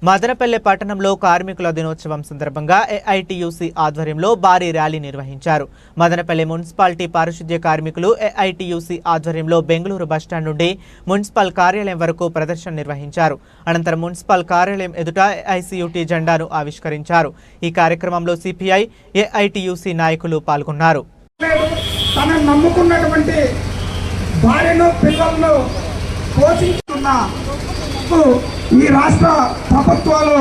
మదనపల్లె పట్టణంలో కార్మికుల దినోత్సవం సందర్భంగా ఏఐటీయూసీ ఆధ్వర్యంలో భారీ ర్యాలీ నిర్వహించారు. మదనపల్లె మున్సిపాలిటీ పారిశుద్ధ్య కార్మికులు ఏఐటీయూసీ ఆధ్వర్యంలో బెంగళూరు బస్టాండ్ నుండి మున్సిపల్ కార్యాలయం వరకు ప్రదర్శన నిర్వహించారు. అనంతరం మున్సిపల్ కార్యాలయం ఎదుట ఏఐసీయూటీ జెండాను ఆవిష్కరించారు. ఈ కార్యక్రమంలో సిపిఐ ఏఐటీయూసీ నాయకులు పాల్గొన్నారు. తనను నమ్ముకున్నటువంటి భార్యను పిల్లలను పోషిస్తున్న ఈ రాష్ట్ర ప్రభుత్వాలు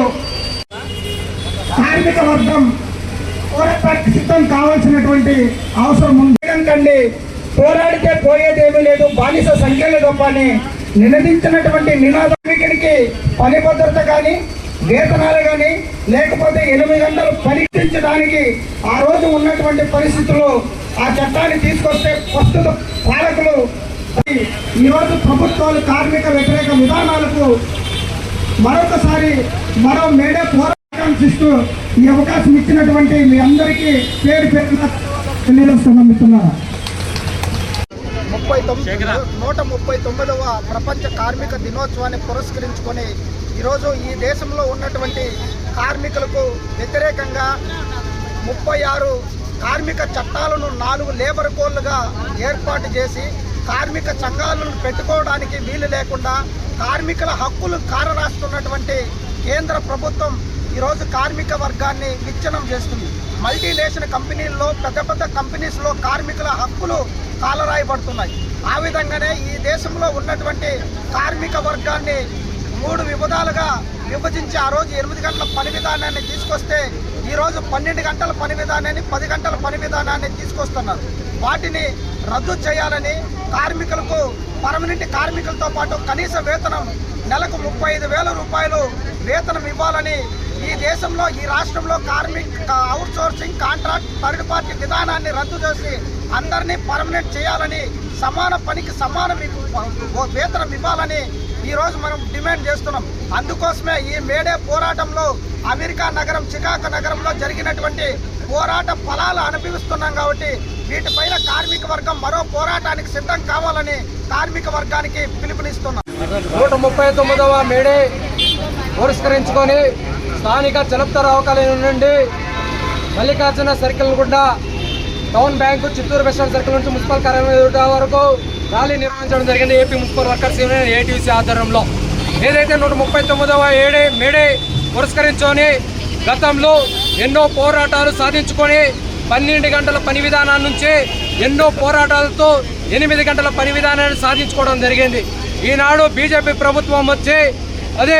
కార్మిక వర్గం పోరాటానికి సిద్ధం కావాల్సినటువంటి అవసరం ఉంది. ఎందుకంటే పోరాడితే పోయేదేమీ లేదు, బానిస సంఖ్యలు తప్పని నినదించినటువంటి నినాదానికి పని భద్రత కానీ వేతనాలు కానీ లేకపోతే 8 గంటలు పరీక్షించడానికి ఆ రోజు ఉన్నటువంటి పరిస్థితుల్లో ఆ చట్టాన్ని తీసుకొస్తే ప్రస్తుత పాలకులు ఈరోజు ప్రభుత్వాలు కార్మిక వ్యతిరేక విధానాలకు మరొకసారి మరో మేడే పోరాటం ఈ అవకాశం ఇచ్చినటువంటి మీ అందరికీ పేరు పేరున తెలియజేస్తున్నాం. 139వ ప్రపంచ కార్మిక దినోత్సవాన్ని పురస్కరించుకొని ఈరోజు ఈ దేశంలో ఉన్నటువంటి కార్మికులకు వ్యతిరేకంగా 36 కార్మిక చట్టాలను 4 లేబర్ కోడ్లుగా ఏర్పాటు చేసి కార్మిక సంఘాలను పెట్టుకోవడానికి వీలు లేకుండా కార్మికుల హక్కులు కారరాస్తున్నటువంటి కేంద్ర ప్రభుత్వం ఈరోజు కార్మిక వర్గాన్ని విచ్ఛిన్నం చేస్తుంది. మల్టీనేషనల్ కంపెనీల్లో పెద్ద పెద్ద కంపెనీస్లో కార్మికుల హక్కులు కాలరాయబడుతున్నాయి. ఆ విధంగానే ఈ దేశంలో ఉన్నటువంటి కార్మిక వర్గాన్ని 3 విభాగాలుగా విభజించి ఆ రోజు 8 గంటల పని విధానాన్ని తీసుకొస్తే ఈరోజు 12 గంటల పని విధానాన్ని 10 గంటల పని విధానాన్ని తీసుకొస్తున్నారు. వాటిని రద్దు చేయాలని కార్మికులకు పర్మనెంట్ కార్మికులతో పాటు కనీస వేతనం నెలకు 35,000 రూపాయలు వేతనం ఇవ్వాలని ఈ దేశంలో ఈ రాష్ట్రంలో అవుట్సోర్సింగ్ కాంట్రాక్ట్ థర్డ్ పార్టీ విధానాన్ని రద్దు చేసి అందరినీ పర్మనెంట్ చేయాలని సమాన పనికి సమాన వేతనం ఇవ్వాలని ఈరోజు మనం డిమాండ్ చేస్తున్నాం. అందుకోసమే ఈ మేడే పోరాటంలో అమెరికా నగరం చికాగో నగరంలో జరిగినటువంటి పోరాట ఫలాలు అనుభవిస్తున్నాం. కాబట్టి వీటిపైన కార్మిక వర్గం మరో పోరాటానికి సిద్ధం కావాలని కార్మిక వర్గానికి పిలుపునిస్తున్నాం. 139వ మేడే పురస్కరించుకొని స్థానిక చలప్తరావు కాలనీ నుండి మల్లికార్జున సర్కిల్ గుండా టౌన్ బ్యాంకు చిత్తూరు బెస్టాండ్ సర్కిల్ నుంచి మున్సిపల్ కార్యాలయం వరకు ర్యాలీ నిర్వహించడం జరిగింది. AP municipal workers union ATC ఆధ్వర్యంలో. ఏదైతే 139వ మేడే పురస్కరించుకొని గతంలో ఎన్నో పోరాటాలు సాధించుకొని 12 గంటల పని విధానం నుంచి ఎన్నో పోరాటాలతో 8 గంటల పని విధానాన్ని సాధించుకోవడం జరిగింది. ఈనాడు బీజేపీ ప్రభుత్వం వచ్చి అదే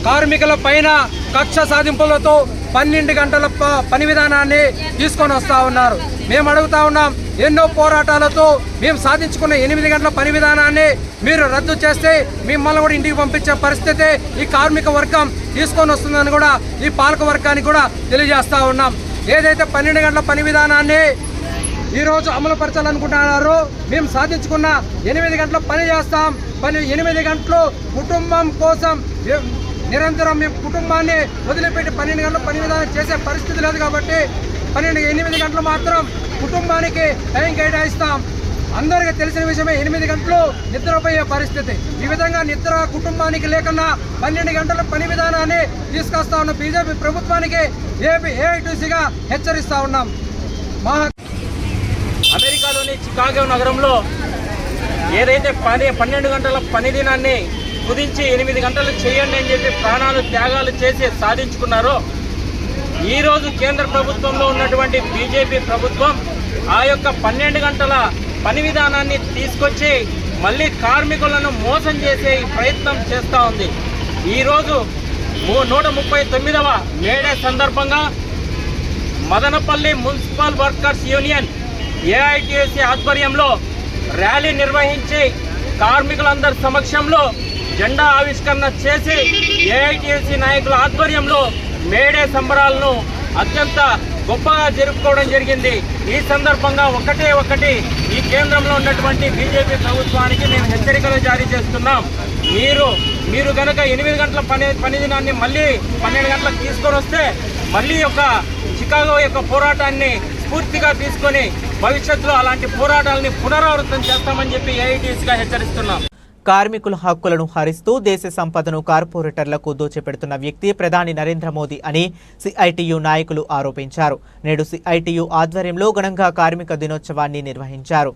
కార్మికుల పైన కక్ష సాధింపులతో 12 గంటల పని విధానాన్ని తీసుకొని వస్తూ ఉన్నారు. మేము అడుగుతా ఉన్నాం, ఎన్నో పోరాటాలతో మేము సాధించుకున్న 8 గంటల పని విధానాన్ని మీరు రద్దు చేస్తే మిమ్మల్ని కూడా ఇంటికి పంపించే పరిస్థితి ఈ కార్మిక వర్గం తీసుకొని వస్తుందని కూడా ఈ పాలక వర్గానికి కూడా తెలియజేస్తూ ఉన్నాం. ఏదైతే 12 గంటల పని విధానాన్ని ఈరోజు అమలు పరచాలనుకుంటున్నారో మేము సాధించుకున్న 8 గంటల పని చేస్తాం. 8 గంటలు కుటుంబం కోసం నిరంతరం మేము కుటుంబాన్ని వదిలిపెట్టి 12 గంటల పని విధానం చేసే పరిస్థితి లేదు. కాబట్టి 8 గంటలు మాత్రం కుటుంబానికి టైం కేటాయిస్తాం. అందరికీ తెలిసిన విషయమే 8 గంటలు నిద్రపోయే పరిస్థితి. ఈ విధంగా నిద్ర కుటుంబానికి లేకుండా 12 గంటల పని విధానాన్ని తీసుకొస్తా ఉన్న బీజేపీ ప్రభుత్వానికి ఏఐటీసీగా హెచ్చరిస్తా ఉన్నాం. అమెరికాలోని చికాగో నగరంలో ఏదైతే 12 గంటల పని దినాన్ని కుదించి 8 గంటలు చేయండి అని చెప్పి ప్రాణాలు త్యాగాలు చేసి సాధించుకున్నారో, ఈరోజు కేంద్ర ప్రభుత్వంలో ఉన్నటువంటి బీజేపీ ప్రభుత్వం ఆ యొక్క 12 గంటల పని విధానాన్ని తీసుకొచ్చి మళ్ళీ కార్మికులను మోసం చేసే ప్రయత్నం చేస్తూ ఉంది. ఈరోజు 139వ మేడే సందర్భంగా Madanapalle municipal workers union AITC ఆధ్వర్యంలో ర్యాలీ నిర్వహించి కార్మికులందరి సమక్షంలో జెండా ఆవిష్కరణ చేసి ఏఐటీసీ నాయకుల ఆధ్వర్యంలో మేడే సంబరాలను అత్యంత గొప్పగా జరుపుకోవడం జరిగింది. ఈ సందర్భంగా ఒకటి ఈ కేంద్రంలో ఉన్నటువంటి బీజేపీ ప్రభుత్వానికి మేము హెచ్చరికలు జారీ చేస్తున్నాం. మీరు కనుక 8 గంటల పని దినాన్ని మళ్ళీ 12 గంటలకు తీసుకొని వస్తే మళ్ళీ యొక్క చికాగో యొక్క పోరాటాన్ని స్ఫూర్తిగా తీసుకొని భవిష్యత్తులో అలాంటి పోరాటాలని పునరావృతం చేస్తామని చెప్పి ఏఐటీసీగా హెచ్చరిస్తున్నాం. కార్మికుల హక్కులను హరిస్తూ దేశ సంపదను కార్పొరేటర్లకు దోచిపెడుతున్న వ్యక్తి ప్రధాని నరేంద్ర మోదీ అని సిఐటియు నాయకులు ఆరోపించారు. నేడు సిఐటియు ఆధ్వర్యంలో ఘనంగా కార్మిక దినోత్సవాన్ని నిర్వహించారు.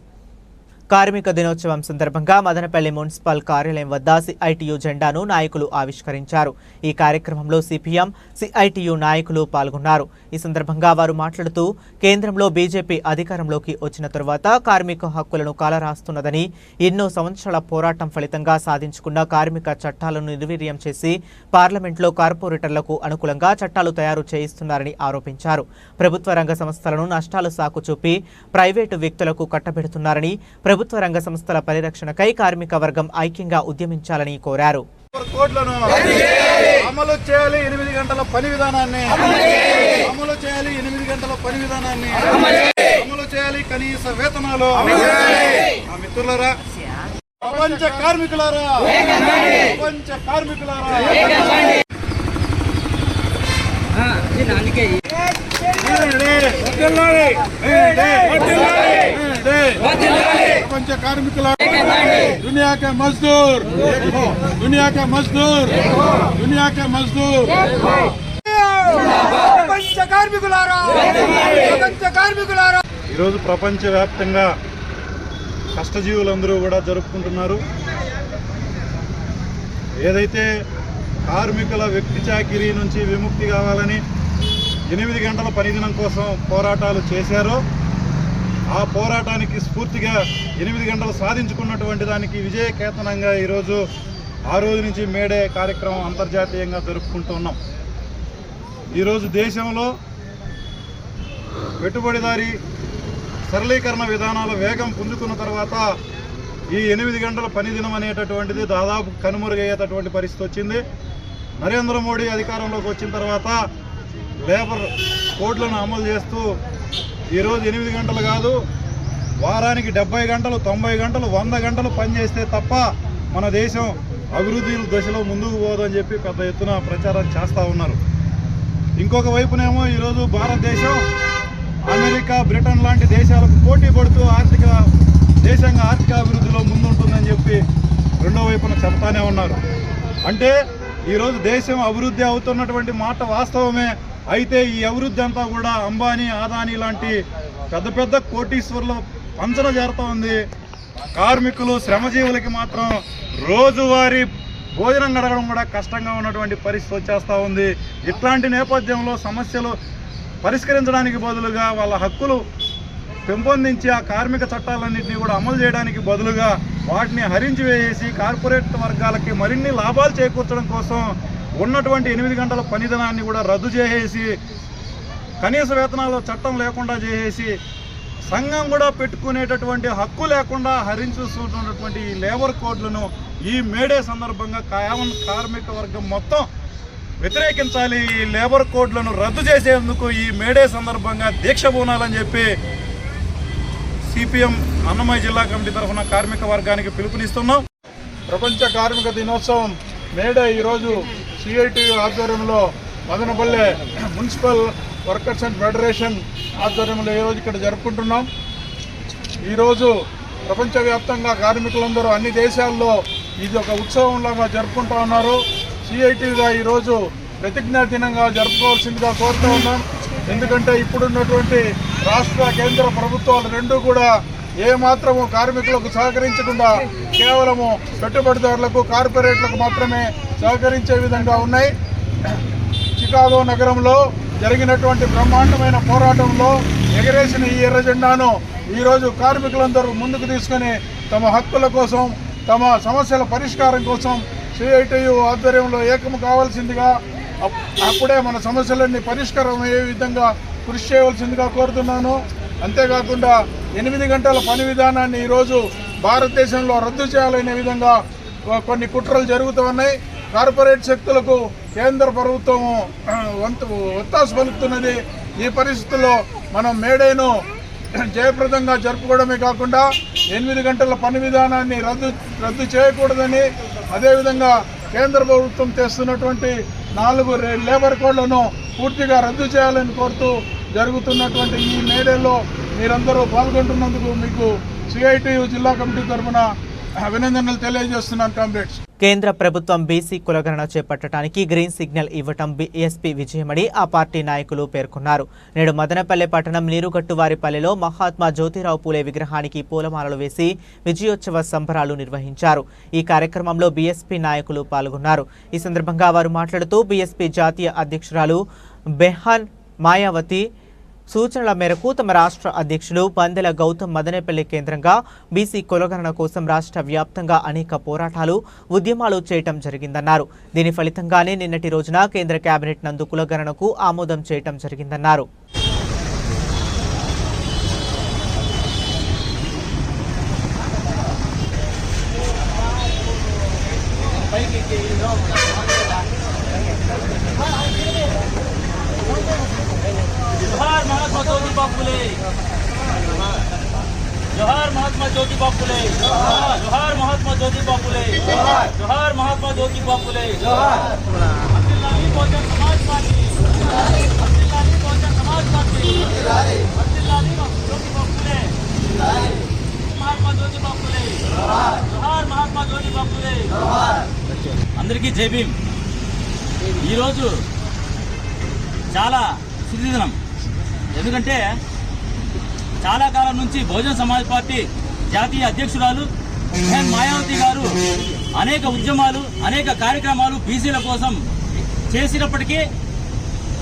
కార్మిక దినోత్సవం సందర్భంగా మదనపల్లి మున్సిపల్ కార్యాలయం వద్ద సిఐటియు జెండాను నాయకులు ఆవిష్కరించారు. ఈ కార్యక్రమంలో సిపిఎం, సిఐటియు నాయకులు పాల్గొన్నారు. ఈ సందర్భంగా వారు మాట్లాడుతూ కేంద్రంలో బీజేపీ అధికారంలోకి వచ్చిన తరువాత కార్మిక హక్కులను కాలరాస్తున్నదని, ఎన్నో సంవత్సరాల పోరాటం ఫలితంగా సాధించుకున్న కార్మిక చట్టాలను నిర్వీర్యం చేసి పార్లమెంట్లో కార్పొరేటర్లకు అనుకూలంగా చట్టాలు తయారు చేయిస్తున్నారని ఆరోపించారు. ప్రభుత్వ రంగ సంస్థలను నష్టాలు సాకు చూపి ప్రైవేటు వ్యక్తులకు కట్టబెడుతున్నారని, ప్రభుత్వ రంగ సంస్థల పరిరక్షణకై కార్మిక వర్గం ఐక్యంగా ఉద్యమించాలని కోరారు. అమలు చేయాలి 8 గంటల పని విధానాన్ని, అమలు చేయాలి 8 గంటల పని విధానాన్ని, అమలు చేయాలి కనీస వేతనాలు. మిత్రులారా, ప్రపంచ కార్మికులారా, ప్రపంచ కార్మికులారా, प्रपंच कार्मिकुला दुनिया के मजदूर, दुनिया के मजदूर, दुनिया के मजदूर, प्रपंच कार्मिकुलारा, प्रपंच कार्मिकुलारा. ఈరోజు ప్రపంచవ్యాప్తంగా కష్టజీవులందరూ కూడా జరుపుకుంటున్నారు. ఏదైతే కార్మికుల వ్యక్తి చాకిరీ నుంచి విముక్తి కావాలని 8 గంటల పనిదినం కోసం పోరాటాలు చేశారో, ఆ పోరాటానికి స్ఫూర్తిగా 8 గంటలు సాధించుకున్నటువంటి దానికి విజయకేతనంగా ఈరోజు ఆ రోజు నుంచి మేడే కార్యక్రమం అంతర్జాతీయంగా జరుపుకుంటున్నాం. ఈరోజు దేశంలో పెట్టుబడిదారీ సరళీకరణ విధానాల వేగం పుంజుకున్న తర్వాత ఈ 8 గంటల పని దినం అనేటటువంటిది దాదాపు కనుమరుగయ్యేటటువంటి పరిస్థితి వచ్చింది. నరేంద్ర మోడీ అధికారంలోకి వచ్చిన తర్వాత లేబర్ కోడ్లను అమలు చేస్తూ ఈరోజు 8 గంటలు కాదు, వారానికి 70 గంటలు, 90 గంటలు, 100 గంటలు పనిచేస్తే తప్ప మన దేశం అభివృద్ధి దశలో ముందుకు పోదని చెప్పి పెద్ద ఎత్తున ప్రచారం చేస్తూ ఉన్నారు. ఇంకొక వైపునేమో ఈరోజు భారతదేశం అమెరికా, బ్రిటన్ లాంటి దేశాలకు పోటీ పడుతూ దేశంగా ఆర్థిక అభివృద్ధిలో ముందుంటుందని చెప్పి రెండో వైపున చెప్తానే ఉన్నారు. అంటే ఈరోజు దేశం అభివృద్ధి అవుతున్నటువంటి మాట వాస్తవమే. అయితే ఈ అభివృద్ధి అంతా కూడా అంబానీ, అదానీ లాంటి పెద్ద పెద్ద కోటీశ్వర్ల పంచన చేరుతూ ఉంది. కార్మికులు, శ్రమజీవులకి మాత్రం రోజువారీ భోజనం గడగడం కూడా కష్టంగా ఉన్నటువంటి పరిస్థితి వచ్చేస్తూ ఉంది. ఇట్లాంటి నేపథ్యంలో సమస్యలు పరిష్కరించడానికి బదులుగా వాళ్ళ హక్కులు పెంపొందించి ఆ కార్మిక చట్టాలన్నింటినీ కూడా అమలు చేయడానికి బదులుగా వాటిని హరించి వేసి కార్పొరేట్ వర్గాలకి మరిన్ని లాభాలు చేకూర్చడం కోసం ఉన్నటువంటి 8 గంటల పనిదినాన్ని కూడా రద్దు చేసేసి కనీస వేతనాలు చట్టం లేకుండా చేసేసి సంఘం కూడా పెట్టుకునేటటువంటి హక్కు లేకుండా హరించుతున్నటువంటి ఈ లేబర్ కోడ్లను ఈ మేడే సందర్భంగా కార్మిక వర్గం మొత్తం వ్యతిరేకించాలి. ఈ లేబర్ కోడ్లను రద్దు చేసేందుకు ఈ మేడే సందర్భంగా దీక్ష పూనాలని చెప్పి సిపిఎం అన్నమయ్య జిల్లా కమిటీ తరఫున కార్మిక వర్గానికి పిలుపునిస్తున్నాం. ప్రపంచ కార్మిక దినోత్సవం మేడే ఈరోజు సిఐటియు ఆధ్వర్యంలో Madanapalle municipal workers and federation ఆధ్వర్యంలో ఈరోజు ఇక్కడ జరుపుకుంటున్నాం. ఈరోజు ప్రపంచవ్యాప్తంగా కార్మికులందరూ అన్ని దేశాల్లో ఇది ఒక ఉత్సవంలాగా జరుపుకుంటూ ఉన్నారు. సిఐటిగా ఈరోజు ప్రతిజ్ఞా దినంగా జరుపుకోవాల్సిందిగా కోరుతూ ఉన్నాం. ఎందుకంటే ఇప్పుడున్నటువంటి రాష్ట్ర, కేంద్ర ప్రభుత్వాలు రెండూ కూడా ఏమాత్రము కార్మికులకు సహకరించకుండా కేవలము పెట్టుబడిదారులకు, కార్పొరేట్లకు మాత్రమే సహకరించే విధంగా ఉన్నాయి. చికాగో నగరంలో జరిగినటువంటి బ్రహ్మాండమైన పోరాటంలో ఎగరేసిన ఈ ఎర్ర జెండాను ఈరోజు కార్మికులందరూ ముందుకు తీసుకొని తమ హక్కుల కోసం, తమ సమస్యల పరిష్కారం కోసం సిఐటియు ఆధ్వర్యంలో ఏకం కావాల్సిందిగా, అప్పుడే మన సమస్యలన్నీ పరిష్కారం అయ్యే విధంగా కృషి చేయవలసిందిగా కోరుతున్నాను. అంతేకాకుండా 8 గంటల పని విధానాన్ని ఈరోజు భారతదేశంలో రద్దు చేయాలనే విధంగా కొన్ని కుట్రలు జరుగుతూ ఉన్నాయి. కార్పొరేట్ శక్తులకు కేంద్ర ప్రభుత్వము ఒత్తాసు పలుకుతున్నది. ఈ పరిస్థితుల్లో మనం మేడేను జయప్రదంగా జరుపుకోవడమే కాకుండా 8 గంటల పని విధానాన్ని రద్దు చేయకూడదని, అదేవిధంగా కేంద్ర ప్రభుత్వం తెస్తున్నటువంటి 4 లేబర్ కోడ్లను పూర్తిగా రద్దు చేయాలని కోరుతూ జరుగుతున్నటువంటి ఈ మేడేలో మీరందరూ పాల్గొంటున్నందుకు మీకు సిఐటియు జిల్లా కమిటీ తరఫున అభినందనలు తెలియజేస్తున్నాను కామ్రేడ్స్. కేంద్ర ప్రభుత్వం బీసీ కులగణన చేపట్టడానికి గ్రీన్ సిగ్నల్ ఇవ్వటం బీఎస్పీ విజయమని ఆ పార్టీ నాయకులు పేర్కొన్నారు. నేడు మదనపల్లె పట్టణం నీరుగట్టువారిపల్లెలో మహాత్మా జ్యోతిరావు పూలే విగ్రహానికి పూలమాలలు వేసి విజయోత్సవ సంబరాలు నిర్వహించారు. ఈ కార్యక్రమంలో బీఎస్పీ నాయకులు పాల్గొన్నారు. ఈ సందర్భంగా వారు మాట్లాడుతూ బీఎస్పీ జాతీయ అధ్యక్షురాలు బెహాన్ మాయావతి సూచనల మేరకు తమ రాష్ట్ర అధ్యక్షులు పందెల గౌతమ్ మదనపల్లి కేంద్రంగా బీసీ కులగణన కోసం రాష్ట్ర వ్యాప్తంగా అనేక పోరాటాలు, ఉద్యమాలు చేయటం జరిగిందన్నారు. దీని ఫలితంగానే నిన్నటి రోజున కేంద్ర కేబినెట్ నందు కులగణనకు ఆమోదం చేయటం జరిగిందన్నారు. जोहार महात्मा ज्योतिबा फुले, जोहार महात्मा ज्योतिबा फुले, जोहार महात्मा ज्योतिबा फुले, जोहार Mahatma Jyotiba Phule, Abdullahi Bahujan Samaj party, Abdullahi Bahujan Samaj party, Abdullahi Jyotiba Phule, Mahatma Jyotiba Phule, जोहार महात्मा ज्योतिबा फुले. అందరికీ జై భీమ్. ఈరోజు చాలా శుభదినం. ఎందుకంటే చాలా కాలం నుంచి బహుజన్ సమాజ్ పార్టీ జాతీయ అధ్యక్షురాలు బెహన్ మాయావతి గారు అనేక ఉద్యమాలు, అనేక కార్యక్రమాలు బీసీల కోసం చేసినప్పటికీ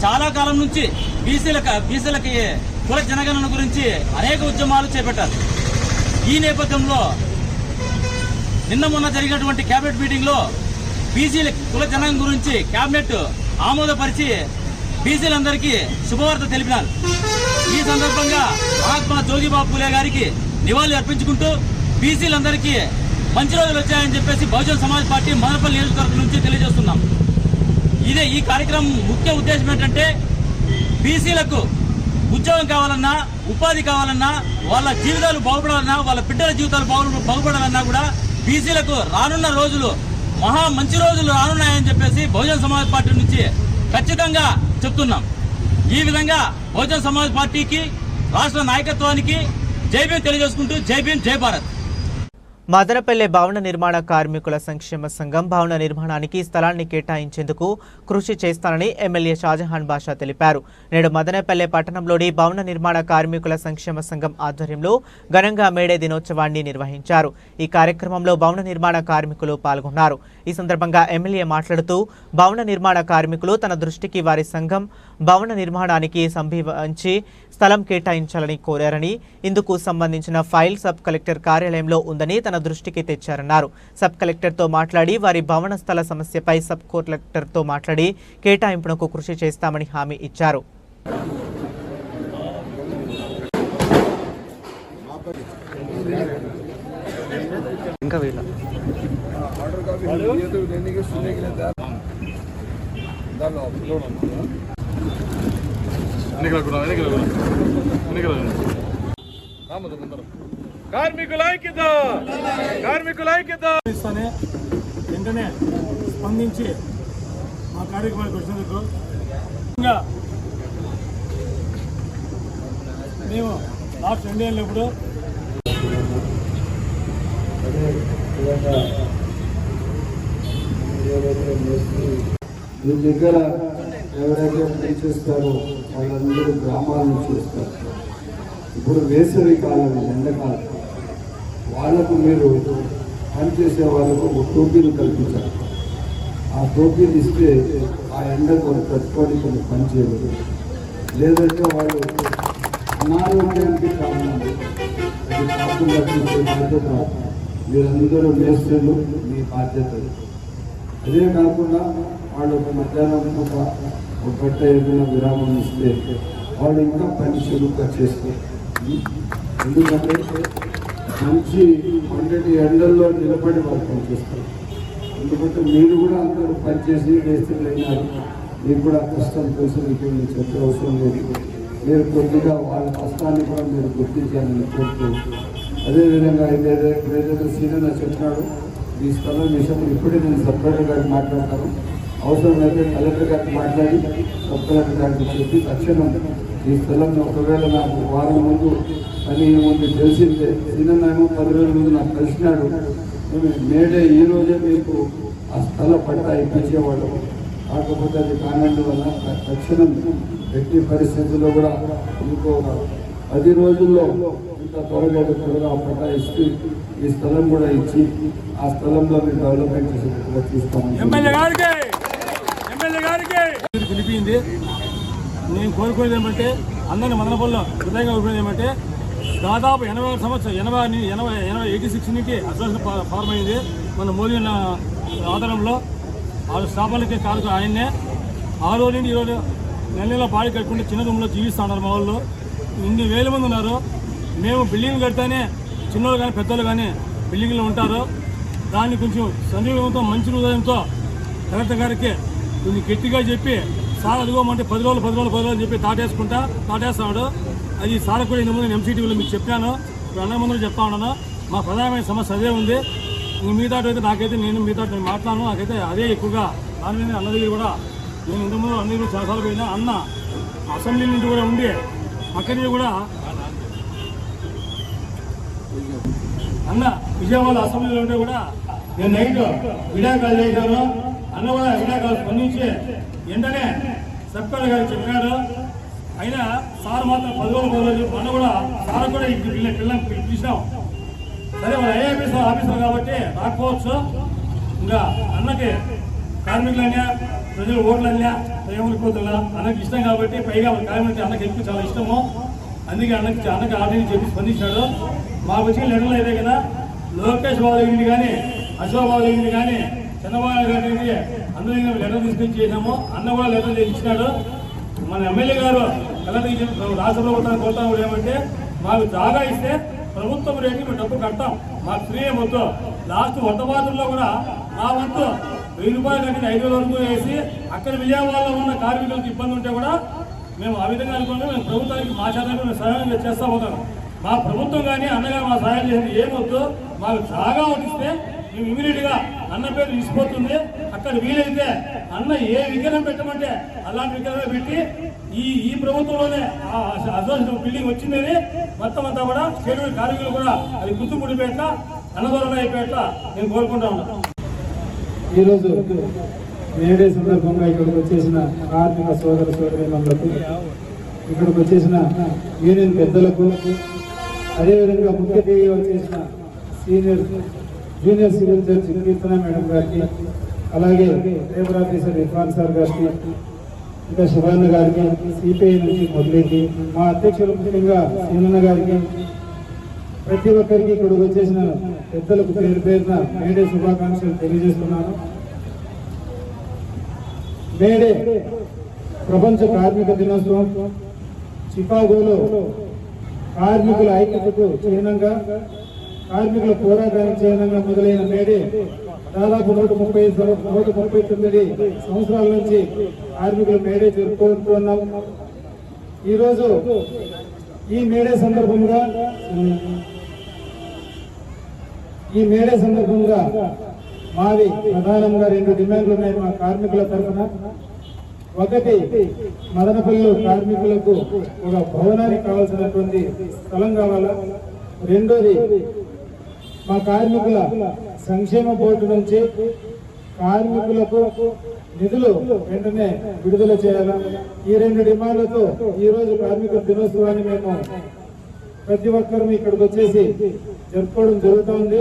చాలా కాలం నుంచి బీసీలకి కుల జనగణన గురించి అనేక ఉద్యమాలు చేపట్టారు. ఈ నేపథ్యంలో నిన్న మొన్న జరిగినటువంటి కేబినెట్ మీటింగ్లో బీసీల కుల జనాంగం గురించి కేబినెట్ ఆమోదపరిచి బీసీలందరికీ శుభవార్త తెలిపినారు. ఈ సందర్భంగా మహాత్మా జ్యోతిబా పూలే గారికి నివాళులు అర్పించుకుంటూ బీసీలందరికీ మంచి రోజులు వచ్చాయని చెప్పేసి బహుజన్ సమాజ్ పార్టీ మదనపల్లి నియోజకవర్గం నుంచి తెలియజేస్తున్నాం. ఈ కార్యక్రమం ముఖ్య ఉద్దేశం ఏంటంటే బీసీలకు ఉద్యోగం కావాలన్నా, ఉపాధి కావాలన్నా, వాళ్ళ జీవితాలు బాగుపడాలన్నా, వాళ్ళ బిడ్డల జీవితాలు బాగుపడాలన్నా కూడా బీసీలకు రానున్న రోజులు మంచి రోజులు రానున్నాయని చెప్పేసి బహుజన్ సమాజ్ పార్టీ నుంచి ఖచ్చితంగా చెప్తున్నాం. ఈ విధంగా బహుజన్ సమాజ్ పార్టీకి, రాష్ట్ర నాయకత్వానికి జై భీమ్ తెలియజేసుకుంటూ జై భీమ్, జై భారత్. మదనపల్లె భవన నిర్మాణ కార్మికుల సంక్షేమ సంఘం భవన నిర్మాణానికి స్థలాన్ని కేటాయించేందుకు కృషి చేస్తానని ఎమ్మెల్యే షాజహాన్ బాషా తెలిపారు. నేడు మదనపల్లె పట్టణంలోని భవన నిర్మాణ కార్మికుల సంక్షేమ సంఘం ఆధ్వర్యంలో ఘనంగా మేడే దినోత్సవాన్ని నిర్వహించారు. ఈ కార్యక్రమంలో భవన నిర్మాణ కార్మికులు పాల్గొన్నారు. ఈ సందర్భంగా ఎమ్మెల్యే మాట్లాడుతూ భవన నిర్మాణ కార్మికులు తన దృష్టికి వారి సంఘం భవన నిర్మాణానికి సంబంధించి స్థలం కేటాయించాలని కోరారని, ఇందుకు సంబంధించిన ఫైల్ సబ్ కలెక్టర్ కార్యాలయంలో ఉందని తన దృష్టికి తెచ్చారన్నారు. సబ్ కలెక్టర్తో మాట్లాడి వారి భవన స్థల సమస్యపై సబ్ కలెక్టర్తో మాట్లాడి కేటాయింపునకు కృషి చేస్తామని హామీ ఇచ్చారు. కార్మికుల ఐక్యత, కార్మికుల ఐక్యత వెంటనే స్పందించి మా కార్యక్రమానికి వచ్చినందుకు మేము లాస్ట్ 2 ఏళ్ళు ఇప్పుడు మీ దగ్గర ఎవరైతే పని చేస్తారో వాళ్ళందరూ గ్రామాల నుంచి వస్తారు. ఇప్పుడు వేసవి కాలం, ఎండాకాలం, వాళ్ళకు మీరు పనిచేసే వాళ్ళకు ఒక టోపీలు కల్పించాలి. ఆ టోపీలు ఇస్తే ఆ ఎండకు తట్టుకొని కొన్ని పని చేయలేదు. లేదంటే వాళ్ళు అనారోగ్యానికి కారణం. అది కాకుండా చూసే బాధ్యత మీరందరూ మేస్త్రీలు, మీ బాధ్యత. అదే కాకుండా వాళ్ళు ఒక మధ్యాహ్నం పూట ఒక గంట ఏదైనా విరామం ఇస్తే వాళ్ళు ఇంకా పని చురుగ్గా చేస్తారు. ఎందుకంటే మంచి వంటి ఎండల్లో నిలబడి వాళ్ళు పనిచేస్తారు. ఎందుకంటే మీరు కూడా అందరూ పనిచేసి మేస్త్రీలు అయినారు. మీకు కూడా కష్టం తెలుసు, మీకు చెప్పే అవసరం లేదు. మీరు కొద్దిగా వాళ్ళ కష్టాన్ని కూడా మీరు గుర్తించాలని కోరుతూ, అదేవిధంగా ఏదైతే సీనియర్ చెప్పినాడు ఈ స్థలం విషయం ఇప్పుడే నేను సబ్ గారికి మాట్లాడతాను. అవసరమైతే కలెక్టర్ గారికి మాట్లాడి సబ్ కలెక్టర్ గారికి చెప్పి తక్షణం ఈ స్థలం ఒకవేళ నాకు వారం ముందు పని ముందు తెలిసిందే, సీనియర్ 10 రోజుల ముందు నాకు కలిసినాడు, మేడే ఈ రోజే మీకు ఆ స్థల పట్టా ఇప్పించేవాడు. కాకపోతే అది కానందువల్ల తక్షణం వ్యక్తి పరిస్థితుల్లో కూడా ఇంకో 10 రోజుల్లో ఇంత త్వరగా ఆ పట్టా ఇస్తూ ఈ స్థలం కూడా ఇచ్చి ఆ స్థలంలో మీరు డెవలప్మెంట్ చేసేట్టుగా చూస్తామని పిలిపింది. నేను కోరుకునేది ఏమంటే అందరినీ మదనపల్లిలో హృదయంగా కోరుకునేది ఏమంటే దాదాపు 80 సంవత్సరం 86 నుంచి అసోసియేషన్ ఫార్మ్ అయింది. మన మోదీ ఆధారంలో ఆ స్థాపనకి కారుకు ఆయన్నే. ఆ రోజు నుండి ఈరోజు నెల బాడీ కట్టుకుంటే చిన్న రూమ్లో జీవిస్తూ ఉన్నారు. మా వాళ్ళు ఇన్ని వేల మంది ఉన్నారు. మేము బిల్డింగ్ కడితేనే చిన్నోళ్ళు కానీ పెద్దోళ్ళు కానీ బిల్డింగ్లో ఉంటారు. దాన్ని కొంచెం సంజీవంతో మంచి హృదయంతో కలెక్టర్ గారికి కొంచెం గట్టిగా చెప్పి సార్ అదిగోమంటే 10 రోజులు చెప్పి తాటేస్తున్నాడు. అది సార్ కూడా ఇంతకుముందు నేను ఎంసీటీవీలో మీకు చెప్పాను, ఇప్పుడు అన్న ముందు చెప్తా ఉన్నాను. మా ప్రధానమైన సమస్య అదే ఉంది. మిగతా అయితే నాకైతే నేను మాట్లాడను, నాకైతే అదే ఎక్కువగా. దాని మీద అన్న దగ్గర కూడా నేను ఇంతకుముందు అన్న దగ్గర చాలాసార్లు పోయినా. అన్న అసెంబ్లీ నుంచి కూడా ఉండి అక్కడి నుంచి కూడా అన్న విజయవాడ అసెంబ్లీలో ఉంటే కూడా నేను నైట్ విడాకాలు చేశాను. అన్న కూడా విడాకాలు స్పందించి వెంటనే సబ్ కలెక్టర్ గారు చెప్పినాడు. అయినా సార్ మాత్రం 10 రోజులు అన్న కూడా సార్ కూడా పిల్లల్ని పిలిచినాం. సరే వాళ్ళు ఐఏఎస్ ఆఫీసర్ కాబట్టి రాకపోవచ్చు. ఇంకా అన్నకి కార్మికులన్నా ప్రజలు ఓట్లన్నా ఏమనుకోతున్నా అన్నకి ఇష్టం కాబట్టి, పైగా కార్మికులకి అన్నకి ఎక్కువ చాలా ఇష్టము. అందుకే అన్నకి ఆర్డర్ చెప్పి స్పందించాడు. మాకు వచ్చిన లెటర్లు అయితే కదా లోకేష్ బాబు దగ్గర కానీ, అశోక్ బాబు దగ్గర కానీ, చంద్రబాబు నాయుడు గారికి అందరికీ లెటర్ తీసుకొని చేసినాము. అన్న కూడా లెటర్ ఇచ్చినాడు. మన ఎమ్మెల్యే గారు కలెక్టర్ రాష్ట్ర ప్రభుత్వానికి కోరుతాం కూడా ఏమంటే మాకు జాగా ఇస్తే ప్రభుత్వం రేటు మేము డబ్బు కడతాం, మాకు ఫ్రీ వద్దు. లాస్ట్ వర్తమానంలో కూడా మా వంతు 1000 రూపాయలు కట్టి 5,000 వరకు వేసి అక్కడ విజయవాడలో ఉన్న కార్మికులకు ఇబ్బంది ఉంటే కూడా మేము ఆ విధంగా అనుకుని మేము ప్రభుత్వానికి మా శాతానికి మేము సహాయం చేస్తా పోతాం. మా ప్రభుత్వం కానీ అన్నగారు మా సహాయం చేసింది ఏమొద్దు, మాకు జాగా ఒకటిస్తే మేము ఇమీడియట్గా అన్న పేరు తీసుకుపోతుంది. అక్కడ వీలైతే అన్న ఏ విగ్రహం పెట్టమంటే అలాంటి విగ్రహం పెట్టి ఈ ప్రభుత్వంలోనే అసోసియేషన్ బిల్డింగ్ వచ్చిందని మొత్తం అంతా కూడా స్టేట్ కార్మికులు కూడా అది గుర్తుముడిపేట అన్నదూరం అయిపోయేట నేను కోరుకుంటా ఉన్నాను. ఈరోజు మేడే సందర్భంగా ఇక్కడికి వచ్చేసిన కార్మిక సోదర సోదరీమణులకు, ఇక్కడికి వచ్చేసిన యూనియన్ పెద్దలకు, అదేవిధంగా ముఖ్య అతిథిగా వచ్చేసిన జూనియర్ సివిల్ జడ్జ్ కీర్తన మేడం గారికి, అలాగే లేబర్ ఆఫీసర్ ఇర్ఫాన్ సార్ గారికి, ఇంకా శివాన్న గారికి, సిపిఐ నుంచి మొదలైంది మా అధ్యక్షులు ముఖ్యంగా సీనన్న గారికి, ప్రతి ఒక్కరికి ఇక్కడికి వచ్చేసిన పెద్దలకు పేరు పేరున మేడే శుభాకాంక్షలు తెలియజేస్తున్నాను. మేడే ప్రపంచ కార్మిక దినోత్సవం చికాగోలో కార్మికుల ఐక్యతకు చిహ్నంగా, కార్మికుల పోరాటానికి చిహ్నంగా మొదలైన మేడే దాదాపు 139 సంవత్సరాల నుంచి కార్మికుల మేడే జరుపుకుంటున్నాం. ఈరోజు ఈ మేడే సందర్భంగా మావి ప్రధానంగా 2 డిమాండ్లు ఉన్నాయి మా కార్మికుల తరఫున. ఒకటి, మదనపల్లి కార్మికులకు ఒక భవనానికి కావాల్సినటువంటి స్థలం కావాలా. రెండోది, మా కార్మికుల సంక్షేమ బోర్డు నుంచి కార్మికులకు నిధులు వెంటనే విడుదల చేయాలా. ఈ 2 డిమాండ్లతో ఈరోజు కార్మిక దినోత్సవాన్ని మేము ప్రతి ఒక్కరూ ఇక్కడికి వచ్చేసి జరుపుకోవడం జరుగుతుంది.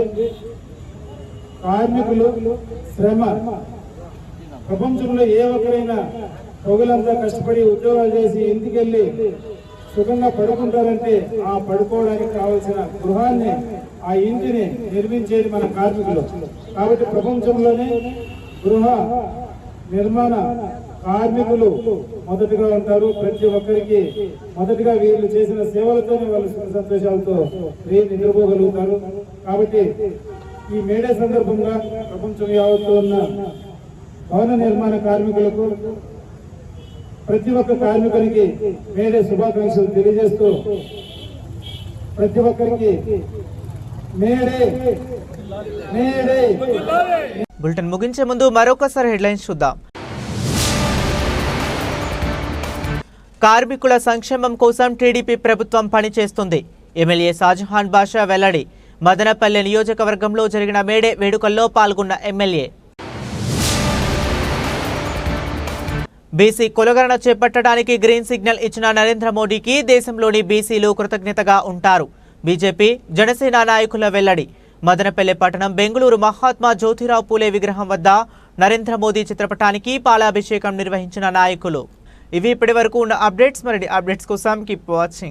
కార్మికులు శ్రమ, ప్రపంచంలో ఏ ఒక్కరైనా పొగలంతా కష్టపడి ఉద్యోగాలు చేసి ఇంటికి వెళ్ళి సుఖంగా పడుకుంటారంటే ఆ పడుకోవడానికి కావలసిన గృహాన్ని, ఆ ఇంటిని నిర్మించేది మన కార్మికులు. కాబట్టి ప్రపంచంలోనే గృహ నిర్మాణ కార్మికులు మొదటిగా ఉంటారు. ప్రతి ఒక్కరికి మొదటిగా వీళ్ళు చేసిన సేవలతోనే వాళ్ళు సుఖ సంతోషాలతో నిద్రపోగలుగుతారు. కాబట్టి ఈ మేడే సందర్భంగా ప్రపంచం యావత్తు ఉన్న భవన నిర్మాణ కార్మికులకు, ప్రతి ఒక్క కార్మికునికి మేడే శుభాకాంక్షలు తెలియజేస్తూ ప్రతి ఒక్కరికి మేడే మేడే. బులెటిన్ ముగించే ముందు మరొకసారి హెడ్లైన్స్ చూద్దాం. కార్మికుల సంక్షేమం కోసం టీడీపీ ప్రభుత్వం పనిచేస్తుంది. ఎమ్మెల్యే షాజహాన్ బాషా వెల్లడి. మదనపల్లె నియోజకవర్గంలో జరిగిన మేడే వేడుకల్లో పాల్గొన్న ఎమ్మెల్యే. బీసీ కులగణన చేపట్టడానికి గ్రీన్ సిగ్నల్ ఇచ్చిన నరేంద్ర మోడీకి దేశంలోని బీసీలు కృతజ్ఞతగా ఉంటారు. బీజేపీ జనసేన నాయకుల వెల్లడి. మదనపల్లె పట్టణం బెంగళూరు మహాత్మా జ్యోతిరావు పూలే విగ్రహం వద్ద నరేంద్ర మోదీ చిత్రపటానికి పాలాభిషేకం నిర్వహించిన నాయకులు. ఇవి ఇప్పటి వరకు ఉన్న అప్డేట్స్. మరిన్ని అప్డేట్స్ కోసం కీప్ వాచింగ్.